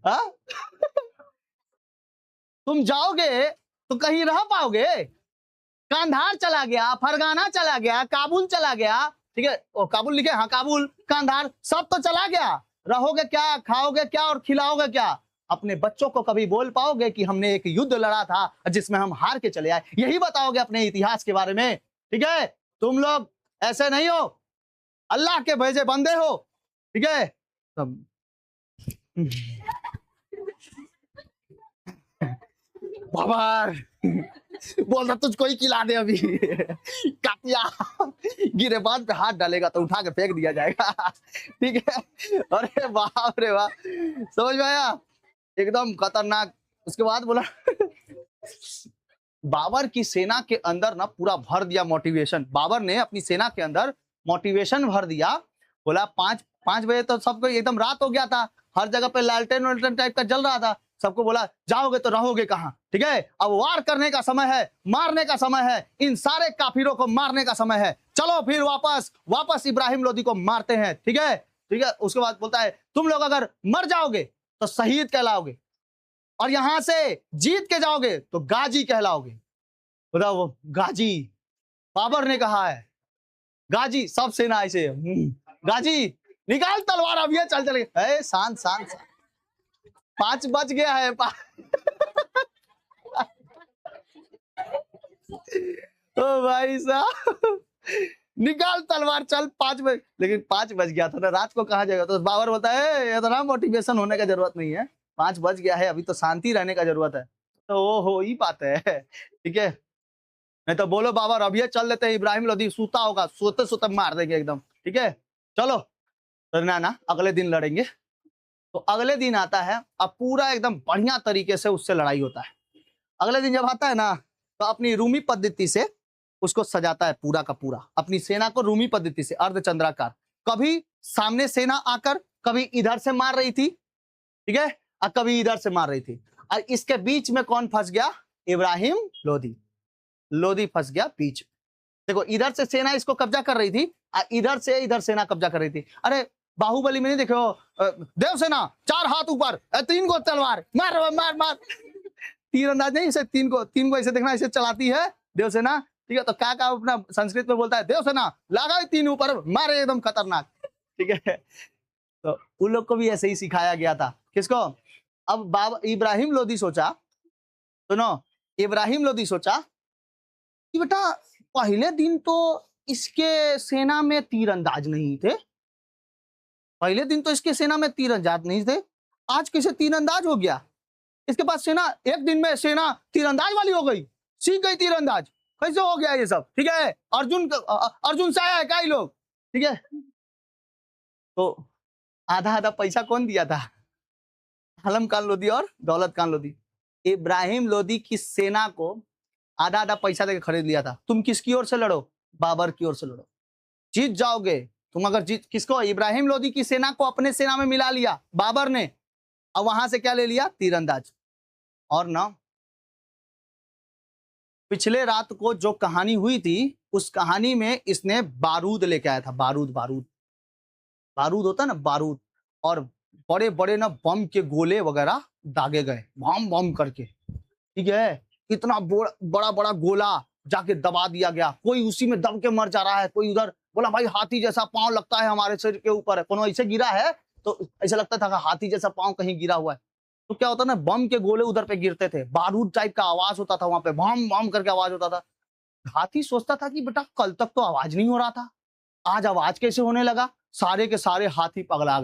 हाँ? तुम जाओगे तो कहीं रह पाओगे? कांधार चला गया, फरगाना चला गया, काबुल चला गया, ठीक है, ओ काबुल लिखे, हाँ काबुल, कांधार, सब तो चला गया। रहोगे क्या, खाओगे क्या और खिलाओगे क्या? अपने बच्चों को कभी बोल पाओगे कि हमने एक युद्ध लड़ा था जिसमें हम हार के चले आए? यही बताओगे अपने इतिहास के बारे में? ठीक है, तुम लोग ऐसे नहीं हो, अल्लाह के भेजे बंदे हो, ठीक है। तब बाबर बोल रहा तुझको ही खिला दे अभी। कातिया गिरे बाद पे हाथ डालेगा तो उठा के फेंक दिया जाएगा। ठीक है, अरे बाप रे बाप, समझ में आया? एकदम खतरनाक। उसके बाद बोला बाबर की सेना के अंदर ना पूरा भर दिया मोटिवेशन। बाबर ने अपनी सेना के अंदर मोटिवेशन भर दिया। बोला 5 बजे तो सबको एकदम रात हो गया था, हर जगह पे लालटेन वालटेन टाइप का जल रहा था। सबको बोला जाओगे तो रहोगे कहाँ? ठीक है, अब वार करने का समय है, मारने का समय है, इन सारे काफिरों को मारने का समय है। चलो फिर वापस इब्राहिम लोदी को मारते हैं। ठीक है, ठीक है। उसके बाद बोलता है तुम लोग अगर मर जाओगे तो शहीद कहलाओगे, और यहां से जीत के जाओगे तो गाजी कहलाओगे। बताओ, वो गाजी बाबर ने कहा है, गाजी। सब सेना ऐसे गाजी निकाल तलवार, अब ये चल चले। शांत शांत, 5 बज गया है। ओ भाई साहब, निकाल तलवार, चल 5 बज, लेकिन 5 बज गया था ना, रात को कहा जाएगा? तो बाबर बोलता है इतना मोटिवेशन होने का जरूरत नहीं है, 5 बज गया है, अभी तो शांति रहने का जरूरत है। तो वो हो ही बात है, ठीक है। नहीं तो बोलो बाबर अभी चल लेते हैं, इब्राहिम लोदी सूता होगा, सोते सोते मार देंगे एकदम। ठीक है, चलो। तो ना अगले दिन लड़ेंगे। तो अगले दिन आता है, अब पूरा एकदम बढ़िया तरीके से उससे लड़ाई होता है। अगले दिन जब आता है ना, तो अपनी रूमी पद्धति से उसको सजाता है पूरा का पूरा, अपनी सेना को रूमी पद्धति से अर्धचंद्राकार। कभी सामने सेना आकर कभी इधर से मार रही थी, ठीक है, और कभी इधर से मार रही थी। और इसके बीच में कौन फंस गया? इब्राहिम लोदी फंस गया बीच में। देखो, इधर से सेना इसको कब्जा कर रही थी और इधर सेना कब्जा कर रही थी। अरे बाहुबली में नहीं देखो, देवसेना 4 हाथ ऊपर, 3 को तलवार, मार मार मार। तीरंदाज नहीं, इसे 3 को ऐसे देखना, ऐसे चलाती है देवसेना। ठीक है, तो क्या अपना संस्कृत में बोलता है, देवसेना लगा 3 ऊपर, मारे एकदम खतरनाक। ठीक है, तो उन लोग को भी ऐसे ही सिखाया गया था। किसको? अब बाबा इब्राहिम लोदी सोचा, सुनो, इब्राहिम लोदी सोचा कि बेटा पहले दिन तो इसके सेना में तीरंदाज नहीं थे, पहले दिन तो इसके सेना में तीरंदाज नहीं थे, आज कैसे तीरंदाज हो गया? इसके पास सेना, एक दिन में सेना तीरंदाज वाली हो गई, सीख गई तीरंदाज, कैसे हो गया ये सब? ठीक है, अर्जुन से आया है क्या ये लोग? ठीक है, तो आधा पैसा कौन दिया था? आलम खान लोदी और दौलत खान लोदी। इब्राहिम लोदी की सेना को आधा पैसा देकर खरीद लिया था। तुम किसकी ओर से लड़ो? बाबर की ओर से लड़ो, जीत जाओगे तुम। अगर जीत, किसको? इब्राहिम लोदी की सेना को अपने सेना में मिला लिया बाबर ने, और वहां से क्या ले लिया? तीरंदाज। और ना, पिछले रात को जो कहानी हुई थी, उस कहानी में इसने बारूद लेके आया था। बारूद होता है ना, बारूद, और बड़े बड़े ना बम के गोले वगैरह दागे गए, बम करके। ठीक है, इतना बड़ा बड़ा गोला जाके दबा दिया गया, कोई उसी में दब के मर जा रहा है, कोई उधर। बोला भाई हाथी जैसा पांव लगता है हमारे शरीर के ऊपर, कोनो ऐसे गिरा है तो ऐसा लगता था कि हाथी जैसा पांव कहीं गिरा हुआ है। तो क्या होता ना, बम के गोले उधर पे गिरते थे, बारूद टाइप का आवाज होता था वहां पे, बम करके आवाज होता था। हाथी सोचता था कि बेटा कल तक तो आवाज नहीं हो रहा था, आज आवाज कैसे होने लगा? सारे के सारे हाथी पगला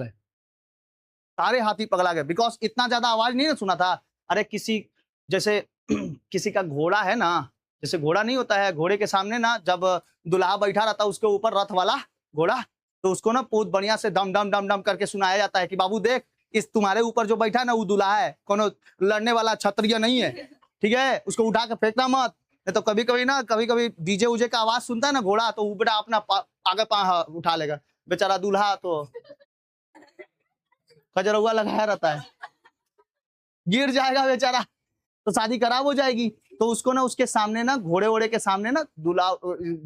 गए, बिकॉज इतना ज्यादा आवाज नहीं ना सुना था। अरे किसी जैसे किसी का घोड़ा है ना, जैसे घोड़ा नहीं होता है, घोड़े के सामने ना जब दुल्हा बैठा रहता है उसके ऊपर, रथ वाला घोड़ा, तो उसको ना बहुत बढ़िया से डम डम डम डम करके सुनाया जाता है कि बाबू देख, इस तुम्हारे ऊपर जो बैठा है ना वो दुल्हा है, कोनो लड़ने वाला क्षत्रिय नहीं है। ठीक है, उसको उठा के फेंकना मत, नहीं तो कभी कभी डीजे उजे का आवाज सुनता है ना घोड़ा, तो वो बेटा अपना आगे पाँव उठा लेगा। बेचारा दूल्हा तो खजरौआ लगाया रहता है, गिर जाएगा बेचारा, तो शादी खराब हो जाएगी। तो उसको ना उसके सामने ना, घोड़े वोड़े के सामने ना दूल्हा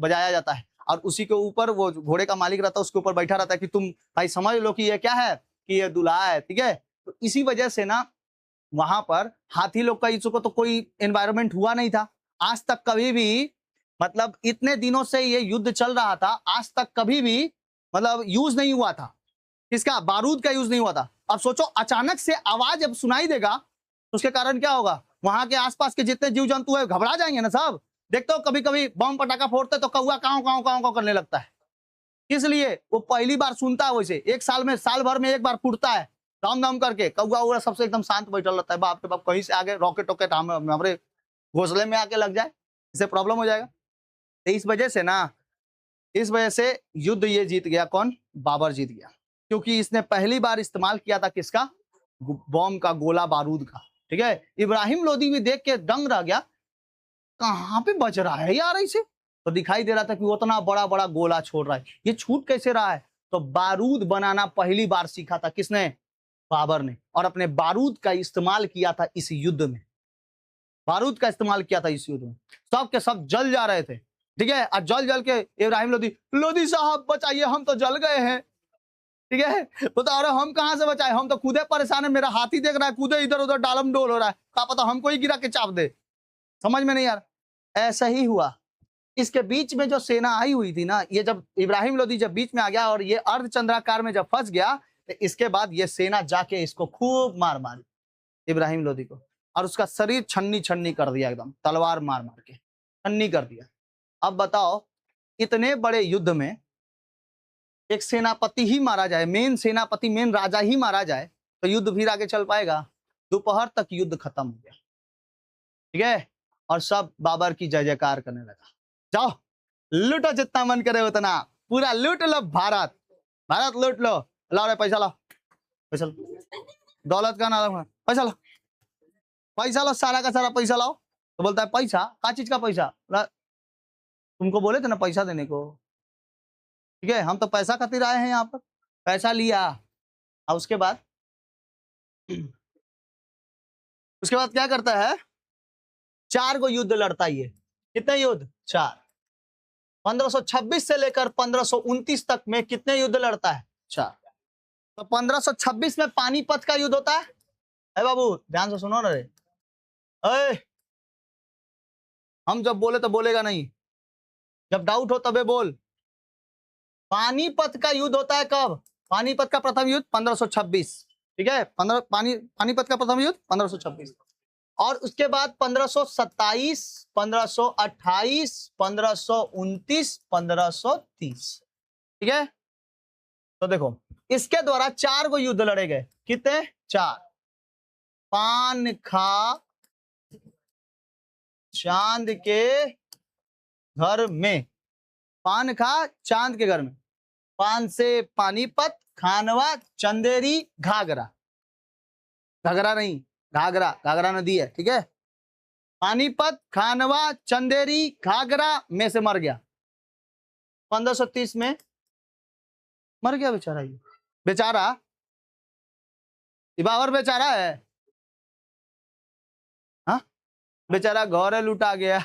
बजाया जाता है, और उसी के ऊपर वो घोड़े का मालिक रहता है, उसके ऊपर बैठा रहता है कि तुम भाई समझ लो कि ये क्या है, कि ये दूल्हा है। ठीक है, तो इसी वजह से ना वहां पर हाथी लोग का इस को तो कोई एनवायरनमेंट हुआ नहीं था आज तक कभी भी। मतलब इतने दिनों से ये युद्ध चल रहा था, आज तक कभी भी मतलब यूज नहीं हुआ था, किसका, बारूद का यूज नहीं हुआ था। अब सोचो अचानक से आवाज जब सुनाई देगा तो उसके कारण क्या होगा, वहां के आसपास के जितने जीव जंतु है घबरा जाएंगे ना सब। देखते हो कभी कभी बम पटाखा फोड़ते तो कौआ काव काव काव काव करने लगता है, इसलिए वो पहली बार सुनता है। वैसे एक साल में, साल भर में एक बार फूटता है दम दम करके, कौआ उड़ा सबसे एकदम शांत बैठा रहता है। बाप रे बाप, कहीं से आगे रॉकेट वॉकेट हमारे घोंसले में आके लग जाए, इससे प्रॉब्लम हो जाएगा। तो इस वजह से ना, इस वजह से युद्ध ये जीत गया, कौन, बाबर जीत गया, क्योंकि इसने पहली बार इस्तेमाल किया था किसका, बम का, गोला बारूद का। ठीक है, इब्राहिम लोदी भी देख के दंग रह गया, कहां पे बच रहा है यार इसे। तो दिखाई दे रहा था कि वो उतना बड़ा बड़ा गोला छोड़ रहा है, ये छूट कैसे रहा है। तो बारूद बनाना पहली बार सीखा था किसने, बाबर ने, और अपने बारूद का इस्तेमाल किया था इस युद्ध में। बारूद का इस्तेमाल किया था इस युद्ध में, सब के सब जल जा रहे थे। ठीक है, और जल जल के इब्राहिम लोदी, लोदी साहब बचाइए, हम तो जल गए हैं। ठीक है, बता रहे हम कहां से बचाए, हम तो खुदे परेशान है, मेरा हाथी देख रहा है खुदे इधर उधर डालम डोल हो रहा है, क्या पता हमको ही गिरा के चाप दे। समझ में नहीं यार, ऐसा ही हुआ। इसके बीच में जो सेना आई हुई थी ना, ये जब इब्राहिम लोदी जब बीच में आ गया और ये अर्धचंद्राकार में जब फंस गया, तो इसके बाद ये सेना जाके इसको खूब मार मारी इब्राहिम लोदी को, और उसका शरीर छन्नी छन्नी कर दिया, एकदम तलवार मार मार के छन्नी कर दिया। अब बताओ, इतने बड़े युद्ध में एक सेनापति ही मारा जाए, मेन सेनापति, मेन राजा ही मारा जाए, तो युद्ध फिर आगे चल पाएगा। दोपहर तक युद्ध खत्म हो गया। ठीक है, और सब बाबर की जय जयकार करने लगा। जाओ लूटो जितना मन करे उतना, पूरा लूट लो भारत, भारत लूट लो। लाओ रे पैसा, लाओ पैसा, दौलत का नाम, पैसा लो, पैसा लो, सारा का सारा पैसा लाओ। तो बोलता है पैसा, क्या चीज का पैसा, तुमको बोले थे ना पैसा देने को। ठीक है, हम तो पैसा खातिर आए हैं यहाँ पर, पैसा लिया। और उसके बाद क्या करता है, 4 गो युद्ध लड़ता ही है। कितने युद्ध, 4। 1526 से लेकर 1529 तक में कितने युद्ध लड़ता है, 4। तो 1526 में पानीपत का युद्ध होता है। अरे बाबू ध्यान से सुनो ना रे, अरे हम जब बोले तो बोलेगा नहीं, जब डाउट हो तबे बोल। पानीपत का युद्ध होता है कब, पानीपत का प्रथम युद्ध 1526। ठीक है, पानीपत का प्रथम युद्ध 1526, और उसके बाद 1527, 1528, 1529, 1530। ठीक है, तो देखो इसके द्वारा 4 गो युद्ध लड़े गए। कितने, 4। पान खा चांद के घर में, पान खा चांद के घर में, पान से पानीपत, खानवा, चंदेरी, घाघरा, घाघरा नहीं, घाघरा, घाघरा नदी है। ठीक है, पानीपत, खानवा, चंदेरी, घाघरा में से मर गया। 1530 में मर गया बेचारा, ये बेचारा, बाबर बेचारा है, हाँ बेचारा घर लुटा गया,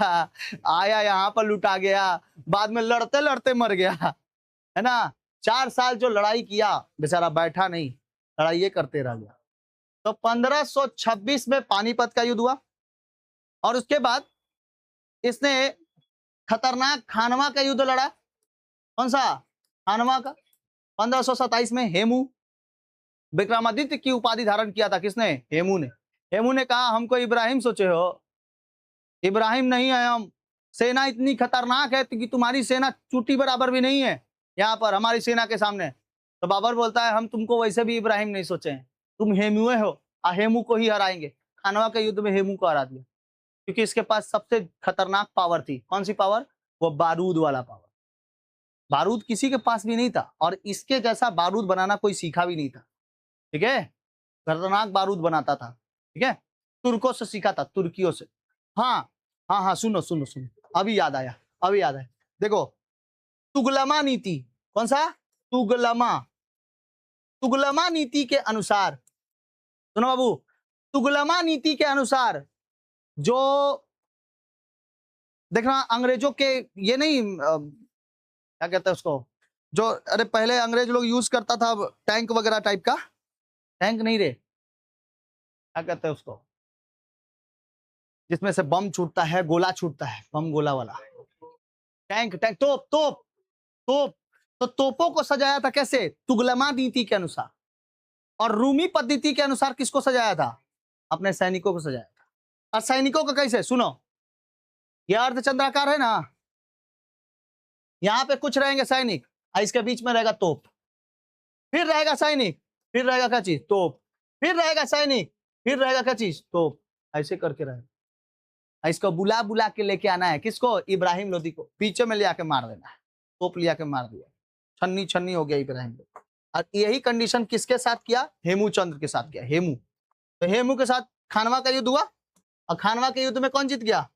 आया यहाँ पर लुटा गया, बाद में लड़ते लड़ते मर गया, है ना। 4 साल जो लड़ाई किया बेचारा, बैठा नहीं, लड़ाई ये करते रह गया। तो 1526 में पानीपत का युद्ध हुआ, और उसके बाद इसने खतरनाक खानवा का युद्ध लड़ा। कौन सा, खानवा का। 1527 में हेमू, विक्रमादित्य की उपाधि धारण किया था किसने, हेमू ने। हेमू ने कहा हमको इब्राहिम सोचे हो, इब्राहिम नहीं है हम, सेना इतनी खतरनाक है कि तुम्हारी सेना चूटी बराबर भी नहीं है यहाँ पर हमारी सेना के सामने। तो बाबर बोलता है हम तुमको वैसे भी इब्राहिम नहीं सोचे हैं, तुम हेमुए हो, हेमू को ही हराएंगे। खानवा के युद्ध में हेमू को हरा दिया, क्योंकि इसके पास सबसे खतरनाक पावर थी। कौन सी पावर, वो बारूद वाला पावर। बारूद किसी के पास भी नहीं था, और इसके जैसा बारूद बनाना कोई सीखा भी नहीं था। ठीक है, खतरनाक बारूद बनाता था। ठीक है, तुर्कों से सीखा था, तुर्कियों से। हाँ हाँ हाँ, सुनो सुनो सुनो, अभी याद आया, अभी याद है। देखो तुगलमा नीति, कौन सा, तुगलमा, तुगलमा नीति के अनुसार, सुनो बाबू, तुगलमा नीति के अनुसार जो देखना अंग्रेजों के, ये नहीं क्या कहते हैं उसको, जो अरे पहले अंग्रेज लोग यूज करता था टैंक वगैरह टाइप का, टैंक नहीं रे, क्या कहते हैं उसको, जिसमें से बम छूटता है, गोला छूटता है, बम गोला वाला। टैंक, टैंक, तोप, तोप, तोप। तो तोपों को सजाया था कैसे? तुगलमा नीति के अनुसार। और रूमी पद्धति के अनुसार किसको सजाया था? अपने सैनिकों को सजाया था। और सैनिकों का कैसे? सुनो, यह अर्धचंद्राकार है ना, यहां पे कुछ रहेंगे सैनिक, और इसके बीच में रहेगा तोप, फिर रहेगा सैनिक, फिर रहेगा क्या चीज? तोप, फिर रहेगा सैनिक, फिर रहेगा क्या चीज? तोप। ऐसे करके रहेगा। इसको बुला बुला के लेके आना है, किसको? इब्राहिम लोदी को पीछे में ले आके मार देना है। तोप लिया के मार दिया, छन्नी छन्नी हो गया इब्राहिम लोदी। और यही कंडीशन किसके साथ किया? हेमूचंद्र के साथ किया। हेमू, तो हेमू के साथ खानवा का युद्ध हुआ, और खानवा के युद्ध में कौन जीत गया?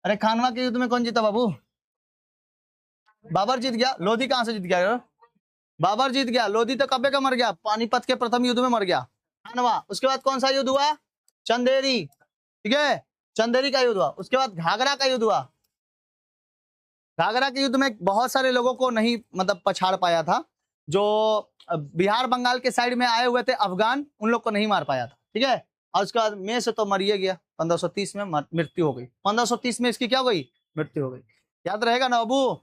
अरे खानवा के युद्ध में कौन जीता बाबू? बाबर जीत गया। लोधी कहां से जीत गया? बाबर जीत गया। लोधी तो कब्बे का मर गया, पानीपत के प्रथम युद्ध में मर गया। खानवा। उसके बाद कौन सा युद्ध हुआ? चंदेरी, ठीक है, चंदेरी का युद्ध हुआ। उसके बाद घाघरा का युद्ध हुआ। घाघरा के युद्ध में बहुत सारे लोगों को नहीं मतलब पछाड़ पाया था, जो बिहार बंगाल के साइड में आए हुए थे अफगान, उन लोग को नहीं मार पाया था, ठीक है। और उसके बाद में से तो मरिए गया, 1530 में मृत्यु हो गई। 1530 में इसकी क्या हो गई? मृत्यु हो गई। याद रहेगा ना बाबू?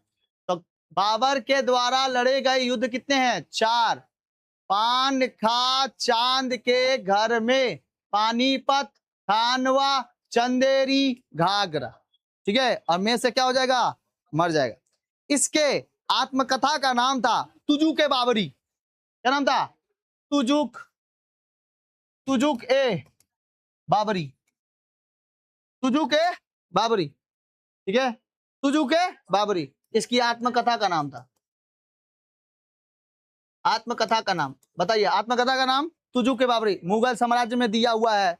तो बाबर के द्वारा लड़े गए युद्ध कितने हैं? 4। पान खा चांद के घर में, पानीपत, खानवा, चंदेरी, घाघरा, ठीक है। और में से क्या हो जाएगा? मर जाएगा। इसके आत्मकथा का नाम था तुजुक ए बाबरी। क्या नाम था? तुजुक, तुजुक ए बाबरी, तुजुक ए बाबरी, ठीक है, तुजुक ए बाबरी इसकी आत्मकथा का नाम था। आत्मकथा का नाम बताइए। आत्मकथा का नाम तुजुक ए बाबरी। मुगल साम्राज्य में दिया हुआ है,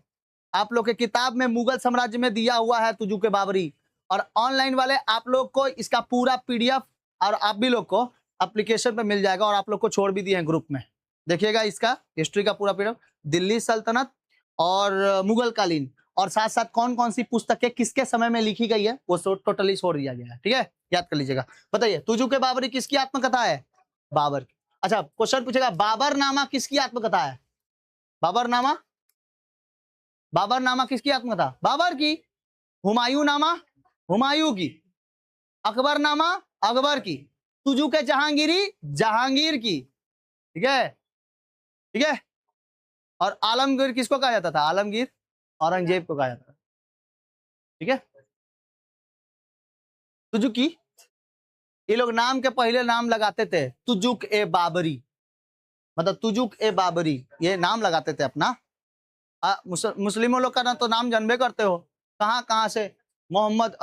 आप लोग के किताब में मुगल साम्राज्य में दिया हुआ है तुजुक ए बाबरी। और ऑनलाइन वाले आप लोग को इसका पूरा पीडीएफ और आप भी लोग को एप्लीकेशन पे मिल जाएगा, और आप लोग को छोड़ भी दिए हैं ग्रुप में। देखिएगा इसका हिस्ट्री का पूरा पीडीएफ, दिल्ली सल्तनत और मुगल कालीन, और साथ साथ कौन कौन सी पुस्तकें किसके समय में लिखी गई है वो टोटली छोड़ दिया गया है, ठीक है, याद कर लीजिएगा। बताइए तुजुक ए बाबरी किसकी आत्मकथा है? बाबर की। अच्छा, क्वेश्चन पूछेगा बाबरनामा किसकी आत्मकथा है? बाबरनामा, बाबरनामा किसकी आत्मकथा? बाबर की। हुमायूं नामा, हुमायूं की। अकबरनामा, अकबर की। तुजुक ए जहांगीरी, जहांगीर की, ठीक है, ठीक है। और आलमगीर किसको कहा जाता था? आलमगीर औरंगजेब को कहा जाता था, ठीक है। तुजुकी, ये लोग नाम के पहले नाम लगाते थे तुजुक ए बाबरी, मतलब तुजुक ए बाबरी ये नाम लगाते थे अपना। मुस्लिमों लोग का ना तो नाम जानबे करते हो, कहाँ कहाँ से मोहम्मद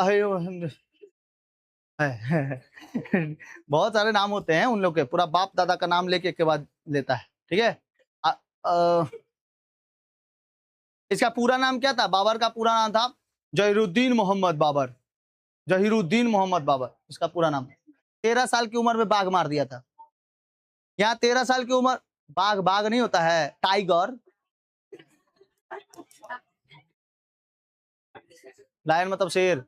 बहुत सारे नाम होते हैं उन लोग के, पूरा बाप दादा का नाम लेके के बाद लेता है, ठीक है। इसका पूरा नाम क्या था? बाबर का पूरा नाम था जहीरुद्दीन मोहम्मद बाबर, जहीरुद्दीन मोहम्मद बाबर इसका पूरा नाम। 13 साल की उम्र में बाघ मार दिया था। यहाँ 13 साल की उम्र, बाघ बाघ नहीं होता है, टाइगर, लायन मतलब शेर,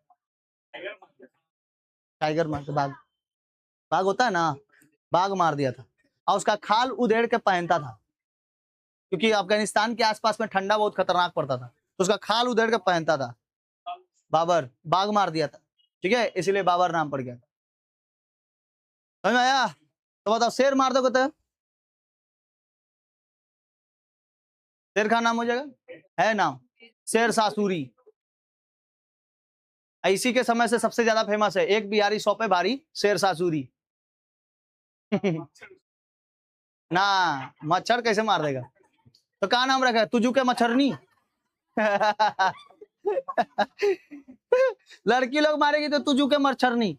टाइगर मतलब बाघ, बाघ होता है ना, बाघ मार दिया था। और उसका खाल उधेड़ के पहनता था, क्योंकि अफगानिस्तान के आसपास में ठंडा बहुत खतरनाक पड़ता था, तो उसका खाल उधेड़ के पहनता था। बाबर, बाघ मार दिया था, ठीक है, इसीलिए बाबर नाम पड़ गया। समझ में आया? तो बताओ शेर मार दोगे तो शेर खान नाम हो जाएगा, है नाम शेर शाह सूरी। इसी के समय से सबसे ज्यादा फेमस है एक बिहारी 100 पे भारी, शेर शाह सूरी। ना, मच्छर कैसे मार देगा? तो क्या नाम रखा है? तुजू के मच्छरनी। लड़की लोग मारेगी तो तुजू के मच्छरनी,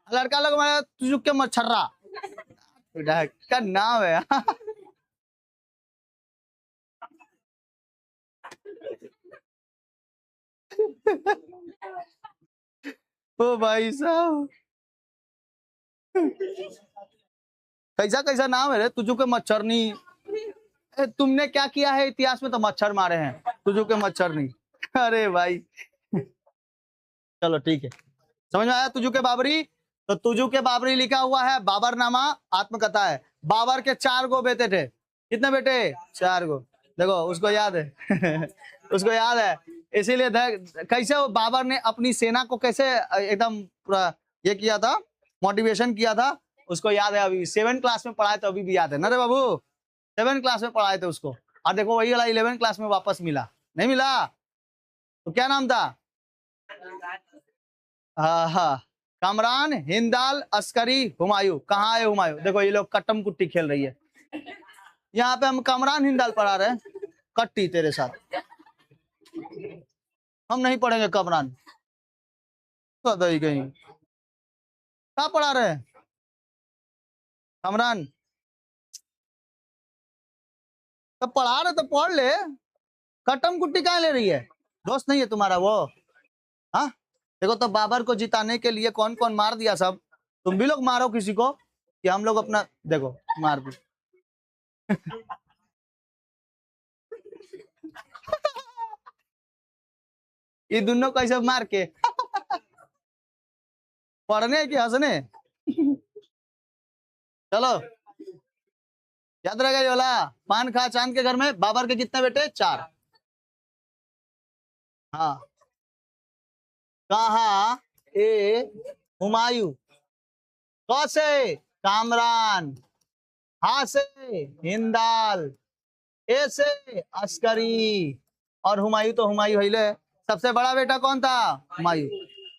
लड़का लोग मारेगा तुजू के मच्छर्रा। क्या नाम है। ओ भाई साहब, कैसा कैसा नाम है रे, तुझू के मच्छरनी। तुमने क्या किया है इतिहास में? तो मच्छर मारे हैं, तुझू के मच्छरनी। अरे भाई, चलो ठीक है, समझ में आया तुझू के बाबरी? तो तुझू के बाबरी लिखा हुआ है, बाबरनामा आत्मकथा है। बाबर के 4 गो बेटे थे। कितने बेटे? 4 गो। देखो उसको याद है उसको याद है, इसीलिए कैसे वो बाबर ने अपनी सेना को कैसे एकदम पूरा ये किया था, मोटिवेशन किया था, उसको याद है। अभी 7 क्लास में पढ़ाए तो अभी भी याद है ना रे बाबू, 7 क्लास में पढ़ाए थे उसको, और देखो वही वाला 11 क्लास में वापस मिला, नहीं मिला? तो क्या नाम था? हाँ हाँ, कमरान, हिंदाल, अस्करी, हुमायूं। कहाँ है हुमायूं? देखो ये लोग कट्टम कुट्टी खेल रही है, यहाँ पे हम कमरान हिंदाल पढ़ा रहे हैं, कट्टी तेरे साथ हम नहीं पढ़ेंगे कमरान, सदाई कहीं। क्या पढ़ा रहे हैं कमरान? तब पढ़ा रहे तो पढ़ ले, कट्टम कुट्टी कहाँ ले रही है? दोस्त नहीं है तुम्हारा वो? हाँ, देखो तो बाबर को जिताने के लिए कौन कौन मार दिया सब, तुम भी लोग मारो किसी को, कि हम लोग अपना देखो मार दी ये दोनों कैसे मार के पढ़ने की हंसने चलो याद रहेगा ये वाला। पान खा चांद के घर में बाबर के कितने बेटे? 4। हाँ, कहा ए हुमायूं, क से कामरान, हा से हिंदाल, ए से अस्करी, और हुमायूं तो हुमायूं हिले। सबसे बड़ा बेटा कौन था? हुमायूं।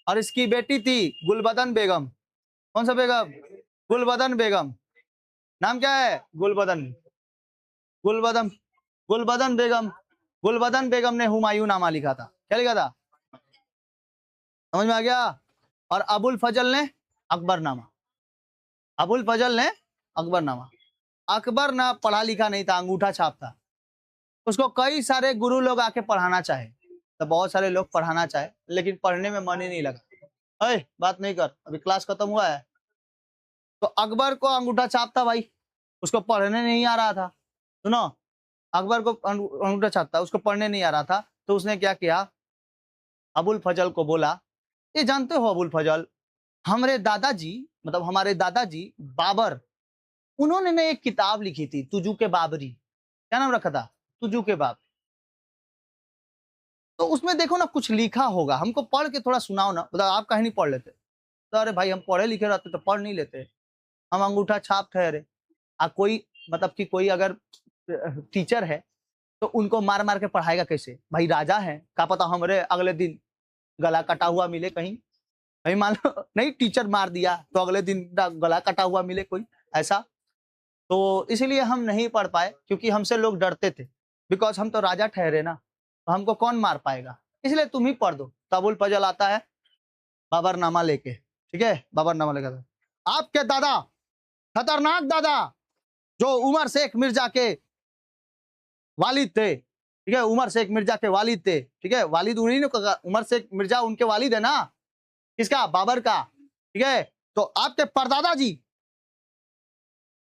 और इसकी बेटी थी गुलबदन बेगम। कौन सा बेगम? गुलबदन बेगम। नाम क्या है? गुलबदन। गुलबदन, गुलबदन बेगम। गुलबदन बेगम ने हुमायूं नामा लिखा था। क्या लिखा था? समझ में आ गया? और अबुल फजल ने अकबरनामा। अबुल फजल ने अकबरनामा। अकबर ना पढ़ा लिखा नहीं था, अंगूठा छाप था। उसको कई सारे गुरु लोग आके पढ़ाना चाहे, तो बहुत सारे लोग पढ़ाना चाहे, लेकिन पढ़ने में मन ही नहीं लगा। अरे बात नहीं कर, अभी क्लास खत्म हुआ है। तो अकबर को अंगूठा छाप था भाई, उसको पढ़ने नहीं आ रहा था। सुनो, अकबर को अंगूठा छाप था, उसको पढ़ने नहीं आ रहा था, तो उसने क्या किया, अबुल फजल को बोला, ये जानते हो अबुल फजल, हमारे दादाजी, मतलब हमारे दादाजी बाबर, उन्होंने ना एक किताब लिखी थी तुजू के बाबरी। क्या नाम रखा था? तुजू के बाबरी। तो उसमें देखो ना कुछ लिखा होगा, हमको पढ़ के थोड़ा सुनाओ ना, मतलब आप कहीं नहीं पढ़ लेते? तो अरे भाई हम पढ़े लिखे रहते तो पढ़ नहीं लेते, हम अंगूठा छाप ठहरे। कोई मतलब कि कोई अगर टीचर है तो उनको मार मार के पढ़ाएगा कैसे भाई? राजा है, क्या पता हमारे अगले दिन गला कटा हुआ मिले कहीं, कहीं मान लो नहीं टीचर मार दिया तो अगले दिन गला कटा हुआ मिले कोई ऐसा। तो इसीलिए हम नहीं पढ़ पाए, क्योंकि हमसे लोग डरते थे, बिकॉज हम तो राजा ठहरे ना, तो हमको कौन मार पाएगा, इसलिए तुम ही पढ़ दो। तबुल फजल आता है बाबरनामा लेके, ठीक है, बाबरनामा लेकर। आपके दादा, खतरनाक दादा, जो उमर शेख मिर्जा के वालिद थे, ठीक है, उमर शेख मिर्जा के वालिद थे, ठीक है, वालिद उन्हीं ने, उमर शेख मिर्जा उनके वालिद है ना, किसका? बाबर का, ठीक है। तो आपके परदादा जी,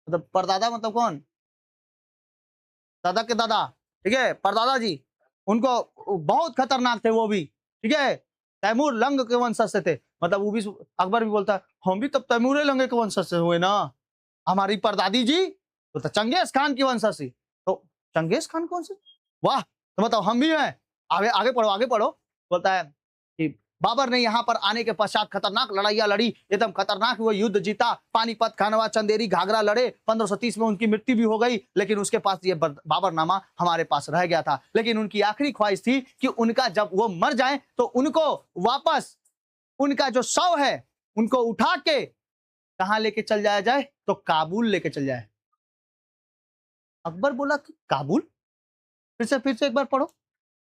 मतलब परदादा मतलब कौन? दादा के दादा, ठीक है, परदादा जी, उनको बहुत खतरनाक थे वो भी, ठीक है, तैमूर लंग के वंशज से थे। मतलब वो भी, अकबर भी बोलता है हम भी तब तैमूर लंग के वंशज से हुए ना, हमारी परदादी जी तो चंगेज खान की वंशज थी। तो चंगेज खान कौन से? वाह, तो बताओ हम भी हैं। आगे आगे पढ़ो, आगे पढ़ो। बोलता है कि बाबर ने यहाँ पर आने के पश्चात खतरनाक लड़ाइयां लड़ी, एकदम खतरनाक वो युद्ध जीता, पानीपत, खानवा, चंदेरी, घाघरा लड़े। 1530 में उनकी मृत्यु भी हो गई, लेकिन उसके पास ये बाबरनामा हमारे पास रह गया था। लेकिन उनकी आखिरी ख्वाहिश थी कि उनका जब वो मर जाए तो उनको वापस, उनका जो शव है उनको उठा के कहां लेके चल जाया जाए? तो काबुल लेके चल जाए। अकबर बोला कि काबुल? फिर से एक बार पढ़ो।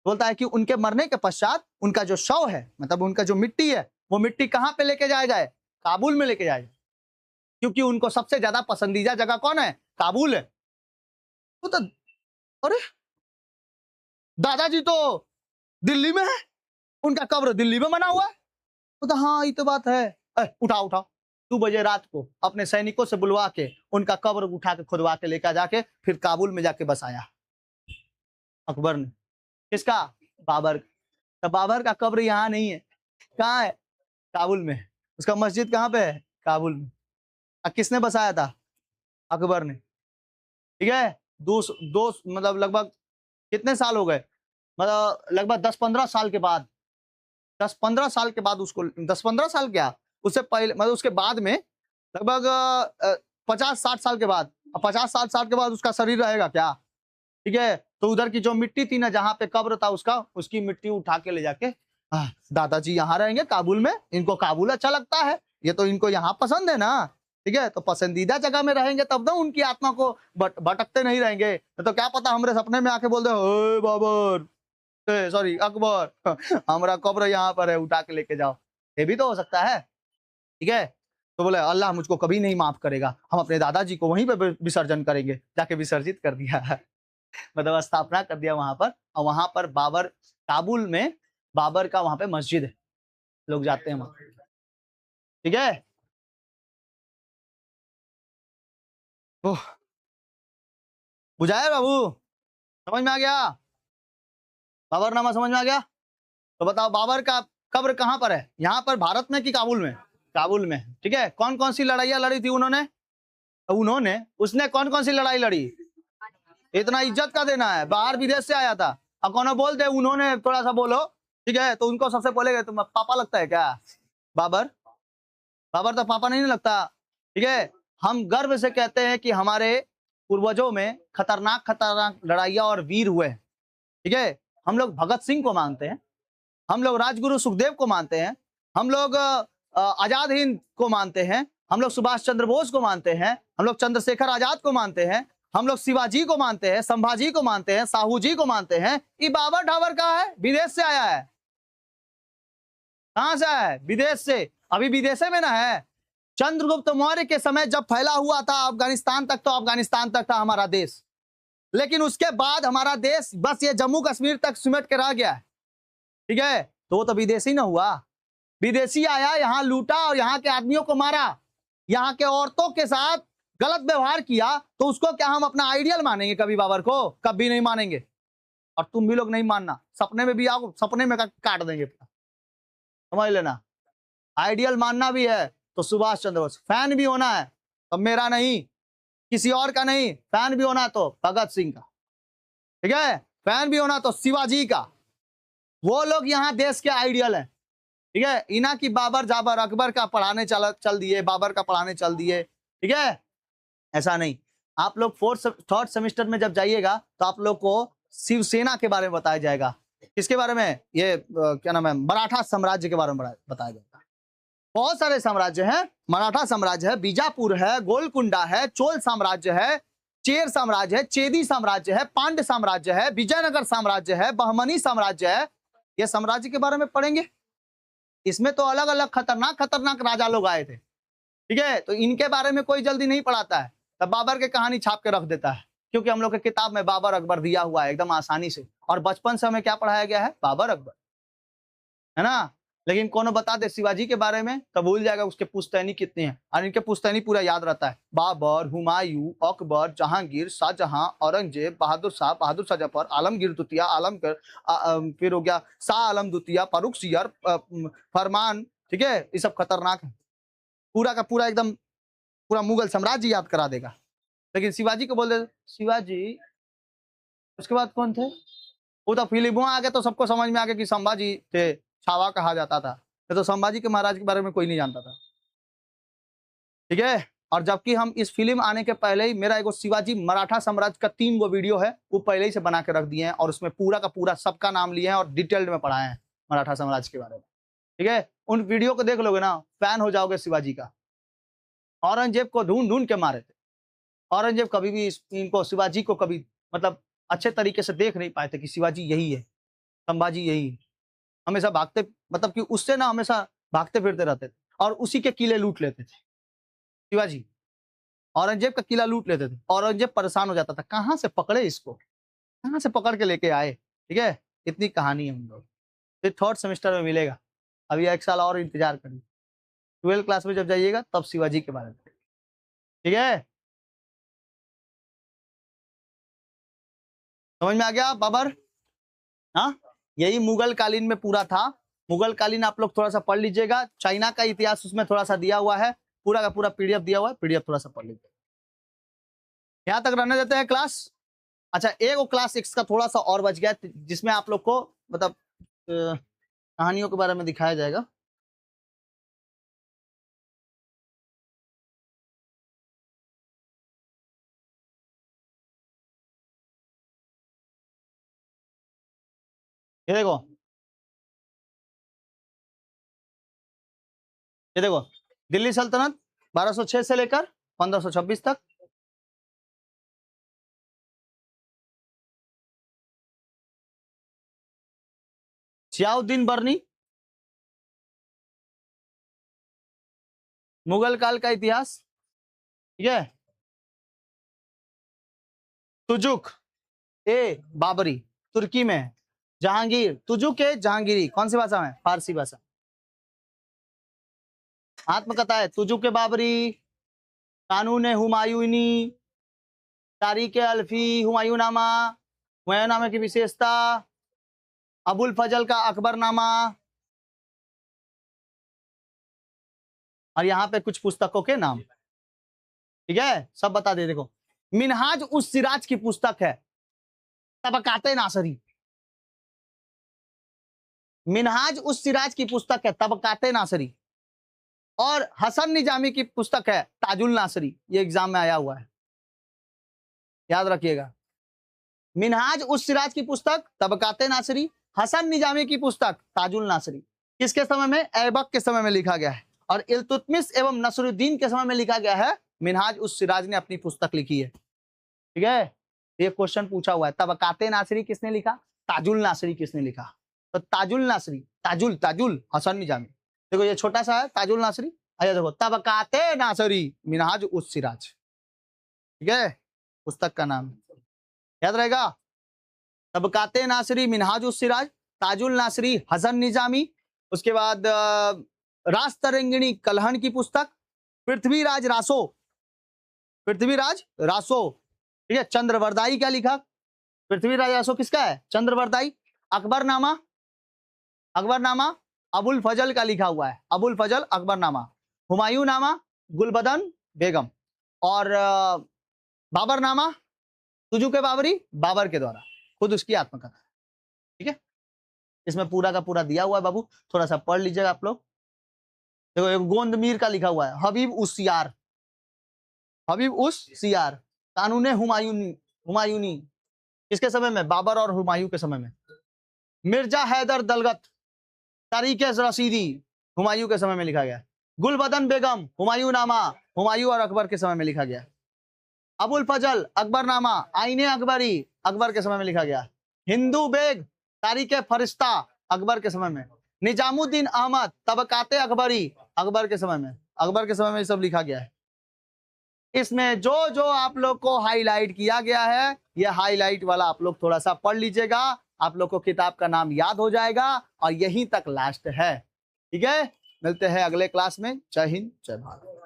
बोलता है कि उनके मरने के पश्चात उनका जो शव है, मतलब उनका जो मिट्टी है, वो मिट्टी कहां पे लेके जाया जाए? काबुल में लेके जाया जाए, क्योंकि उनको सबसे ज्यादा पसंदीदा जगह कौन है? काबुल है। तो अरे दादाजी तो दिल्ली में है, उनका कब्र दिल्ली में बना हुआ है। तो हाँ ये तो बात है। उठाओ उठाओ, 2 बजे रात को अपने सैनिकों से बुलवा के उनका कब्र उठा के खुदवा के लेकर जाके फिर काबुल में जाके बसाया अकबर ने। किसका? बाबर। तो बाबर का कब्र यहाँ नहीं है, कहाँ है? काबुल में। उसका मस्जिद कहाँ पे है? काबुल में। किसने बसाया था? अकबर ने, ठीक है। दो दो मतलब लगभग कितने साल हो गए, मतलब लगभग 10-15 साल के बाद, 10-15 साल के बाद उसको, 10-15 साल क्या, उससे पहले मतलब उसके बाद में लगभग 50-60 साल के बाद, 50-60 साल के बाद उसका शरीर रहेगा क्या? ठीक है, तो उधर की जो मिट्टी थी ना, जहाँ पे कब्र था उसका, उसकी मिट्टी उठा के ले जाके दादाजी यहाँ रहेंगे काबुल में, इनको काबुल अच्छा लगता है, ये तो इनको यहाँ पसंद है ना, ठीक है, तो पसंदीदा जगह में रहेंगे तब ना उनकी आत्मा को भटकते नहीं रहेंगे। तो क्या पता हमारे सपने में आके बोल दे, ओए बाबर, सॉरी अकबर, हमारा कब्र यहाँ पर है, उठा के लेके जाओ, ये भी तो हो सकता है। ठीक है, तो बोले अल्लाह मुझको कभी नहीं माफ करेगा, हम अपने दादाजी को वहीं पे विसर्जन करेंगे, जाके विसर्जित कर दिया। मतलब स्थापना कर दिया वहां पर, और वहां पर बाबर, काबुल में बाबर का वहां पे मस्जिद है, लोग जाते हैं वहां। ठीक है, ओह, बुझाया बाबू, समझ में आ गया? बाबरनामा समझ में आ गया? तो बताओ बाबर का कब्र कहाँ पर है, यहाँ पर भारत में कि काबुल में? काबुल में। ठीक है, कौन कौन सी लड़ाइयाँ लड़ी थी उन्होंने? उन्होंने, उसने कौन कौन सी लड़ाई लड़ी? इतना इज्जत का देना है, बाहर विदेश से आया था, अब कौन बोल दे उन्होंने, थोड़ा सा बोलो, ठीक है, तो उनको सबसे बोलेगा तुम पापा लगता है क्या बाबर? बाबर तो पापा नहीं लगता। ठीक है, हम गर्व से कहते हैं कि हमारे पूर्वजों में खतरनाक खतरनाक लड़ाइयाँ और वीर हुए। ठीक है, हम लोग भगत सिंह को मानते हैं, हम लोग राजगुरु सुखदेव को मानते हैं, हम लोग आजाद हिंद को मानते हैं, हम लोग सुभाष चंद्र बोस को मानते हैं, हम लोग चंद्रशेखर आजाद को मानते हैं, हम लोग शिवाजी को मानते हैं, संभाजी को मानते हैं, साहू जी को मानते हैं। ये बाबर ढाबर का है, विदेश से आया है। कहां से आया है? विदेश से, अभी विदेशे में ना है। चंद्रगुप्त मौर्य के समय जब फैला हुआ था अफगानिस्तान तक, तो अफगानिस्तान तक था हमारा देश, लेकिन उसके बाद हमारा देश बस ये जम्मू कश्मीर तक सिमट के रह गया है। ठीक है, तो वो तो विदेशी ना हुआ, विदेशी आया, यहाँ लूटा और यहाँ के आदमियों को मारा, यहाँ के औरतों के साथ गलत व्यवहार किया, तो उसको क्या हम अपना आइडियल मानेंगे कभी बाबर को? कभी नहीं मानेंगे। और तुम भी लोग नहीं मानना, सपने में भी आओ, सपने में काट देंगे, समझ लेना। आइडियल मानना भी है तो सुभाष चंद्र बोस, फैन भी होना है तो मेरा नहीं, किसी और का नहीं, फैन भी होना तो भगत सिंह का, ठीक है, फैन भी होना तो शिवाजी का। वो लोग यहाँ देश के आइडियल हैं। ठीक है, इना की बाबर जाबर अकबर का पढ़ाने चल दिए, बाबर का पढ़ाने चल दिए। ठीक है, ऐसा नहीं। आप लोग थर्ड सेमेस्टर में जब जाइएगा तो आप लोग को शिवसेना के बारे में बताया जाएगा। किसके बारे में? ये क्या नाम है, मराठा साम्राज्य के बारे में बताया जाएगा। बहुत सारे साम्राज्य हैं, मराठा साम्राज्य है, बीजापुर है, गोलकुंडा है, चोल साम्राज्य है, चेर साम्राज्य है, चेदी साम्राज्य है, पांड्य साम्राज्य है, विजयनगर साम्राज्य है, बहमनी साम्राज्य है। ये साम्राज्य के बारे में पढ़ेंगे। इसमें तो अलग अलग खतरनाक खतरनाक राजा लोग आए थे। ठीक है, तो इनके बारे में कोई जल्दी नहीं पढ़ाता है, तब बाबर के कहानी छाप के रख देता है, क्योंकि हम लोग के किताब में बाबर अकबर दिया हुआ है एकदम आसानी से। और बचपन से हमें क्या पढ़ाया गया है? बाबर अकबर, है ना। लेकिन कौन बता दे शिवाजी के बारे में तो भूल जाएगा उसके पुश्तैनी कितने हैं, और इनके पुश्तैनी पूरा याद रहता है। बाबर, हुमायूं, अकबर, जहांगीर, शाहजहां, औरंगजेब, बहादुर शाह, बहादुर शाह जफर, आलमगीर द्वितीय, आलमगीर, फिर हो गया शाह आलम द्वितीय, फारूक सियर, फरमान। ठीक है, ये सब खतरनाक है, पूरा का पूरा एकदम पूरा मुगल साम्राज्य याद करा देगा। लेकिन शिवाजी को बोल दे शिवाजी, उसके बाद कौन थे? वो तो फिल्मों आ गए तो सबको समझ में आ गया कि संभाजी थे, छावा कहा जाता था, तो संभाजी के महाराज के बारे में कोई नहीं जानता था। ठीक है, और जबकि हम इस फिल्म आने के पहले ही, मेरा एगो शिवाजी मराठा साम्राज्य का 3 गो वीडियो है, वो पहले ही से बना के रख दिए हैं, और उसमें पूरा का पूरा सबका नाम लिए हैं और डिटेल्ड में पढ़ाए हैं मराठा साम्राज्य के बारे में। ठीक है, उन वीडियो को देख लोगे ना, फैन हो जाओगे शिवाजी का। औरंगजेब को ढूंढ ढूंढ के मारे थे। औरंगजेब कभी भी इनको, शिवाजी को कभी मतलब अच्छे तरीके से देख नहीं पाए थे कि शिवाजी यही है, संभाजी यही है। हमेशा भागते, मतलब कि उससे ना हमेशा भागते फिरते रहते थे, और उसी के किले लूट लेते थे शिवाजी। औरंगजेब का किला लूट लेते थे, औरंगजेब परेशान हो जाता था, कहाँ से पकड़े इसको, कहाँ से पकड़ के लेके आए। ठीक है, इतनी कहानी है हम लोग। फिर थर्ड सेमेस्टर में मिलेगा, अभी 1 साल और इंतजार करिए। 12 क्लास में जब जाइएगा तब शिवाजी के बारे में। ठीक है, समझ में आ गया बाबर? हाँ, यही मुगल कालीन में पूरा था। मुगल कालीन आप लोग थोड़ा सा पढ़ लीजिएगा, चाइना का इतिहास उसमें थोड़ा सा दिया हुआ है, पूरा का पूरा पीडीएफ दिया हुआ है, पीडीएफ थोड़ा सा पढ़ लीजिए। यहाँ तक रहने देते हैं क्लास। अच्छा, एक वो क्लास 6 का थोड़ा सा और बच गया जिसमें आप लोग को मतलब कहानियों के बारे में दिखाया जाएगा। ये देखो, ये देखो, दिल्ली सल्तनत 1206 से लेकर 1526 तक। जियाउद्दीन बर्नी, मुगल काल का इतिहास, ठीक है। तुजुक ए बाबरी, तुर्की में है। जहांगीर, तुजुक ए जहांगीरी, कौन सी भाषा में? फारसी भाषा। आत्मकथा है तुजुक ए बाबरी, कानून हुमायूनी, तारीख अल्फी, हुमायूंनामा, हुमायूंनामा की विशेषता, अबुल फजल का अकबरनामा। और यहाँ पे कुछ पुस्तकों के नाम, ठीक है, सब बता दे। देखो, मिनहाज उस सिराज की पुस्तक है, तबकाते नासरी। मिनहाज उस सिराज की पुस्तक है, तबकाते नासरी। और हसन निजामी की पुस्तक है ताजुल नासरी। ये एग्जाम में आया हुआ है, याद रखिएगा। मिनहाज उस सिराज की पुस्तक तबकाते नासरी, हसन निजामी की पुस्तक ताजुल नासरी। किसके समय में? ऐबक के समय में लिखा गया है। और इल्तुतमिश एवं नसरुद्दीन के समय में लिखा गया है। मिनहाज उस सिराज ने अपनी पुस्तक लिखी है, ठीक है। ये क्वेश्चन पूछा हुआ है, तबकाते नासरी किसने लिखा, ताजुल नासरी किसने लिखा? तो ताजुल नासरी, ताजुल ताजुल हसन निजामी। देखो ये छोटा सा है ताजुल नासरी। आइए देखो, तबकाते नासरी मिनहाज उस सिराज, ठीक है, पुस्तक का नाम याद रहेगा। तबकाते नासरी, मिनहाज उस सिराज, ताजुल नासरी, हसन निजामी। उसके बाद रास्तरंगिणी कलहन की पुस्तक, पृथ्वीराज रासो, पृथ्वीराज रासो, ठीक है। चंद्रवरदाई क्या लिखा? पृथ्वीराज रासो किसका है? चंद्रवरदाई। अकबरनामा, अकबरनामा अबुल फजल का लिखा हुआ है, अबुल फजल अकबरनामा। हुमायूंनामा गुलबदन बेगम। और बाबरनामा तुजुक ए बाबरी, बाबर के द्वारा, खुद उसकी आत्मकथा, ठीक है। इसमें पूरा का पूरा दिया हुआ है बाबू, थोड़ा सा पढ़ लीजिएगा आप लोग। देखो एक गोंद मीर का लिखा हुआ है, हबीब उस सियार, हबीब उस सियार। कानून हुमायूनी, हुमायूनी किसके समय में? बाबर और हुमायूं के समय में। मिर्जा हैदर दलगत, तारीख रशीदी, हुमायूं के समय में लिखा गया। गुलबदन बेगम, हुमायूंनामा, हुमायूं और अकबर के समय में लिखा गया। अबुल फजल अकबरनामा, आईने अकबरी, अकबर के समय में लिखा गया। हिंदू बेग, तारीख फरिश्ता, अकबर के समय में। निजामुद्दीन अहमद, तबकाते अकबरी, अकबर के समय में, अकबर के समय में सब लिखा गया है। इसमें जो जो आप लोग को हाईलाइट किया गया है, ये हाईलाइट वाला आप लोग थोड़ा सा पढ़ लीजिएगा, आप लोग को किताब का नाम याद हो जाएगा। और यहीं तक लास्ट है, ठीक है। मिलते हैं अगले क्लास में। जय हिंद, जय भारत।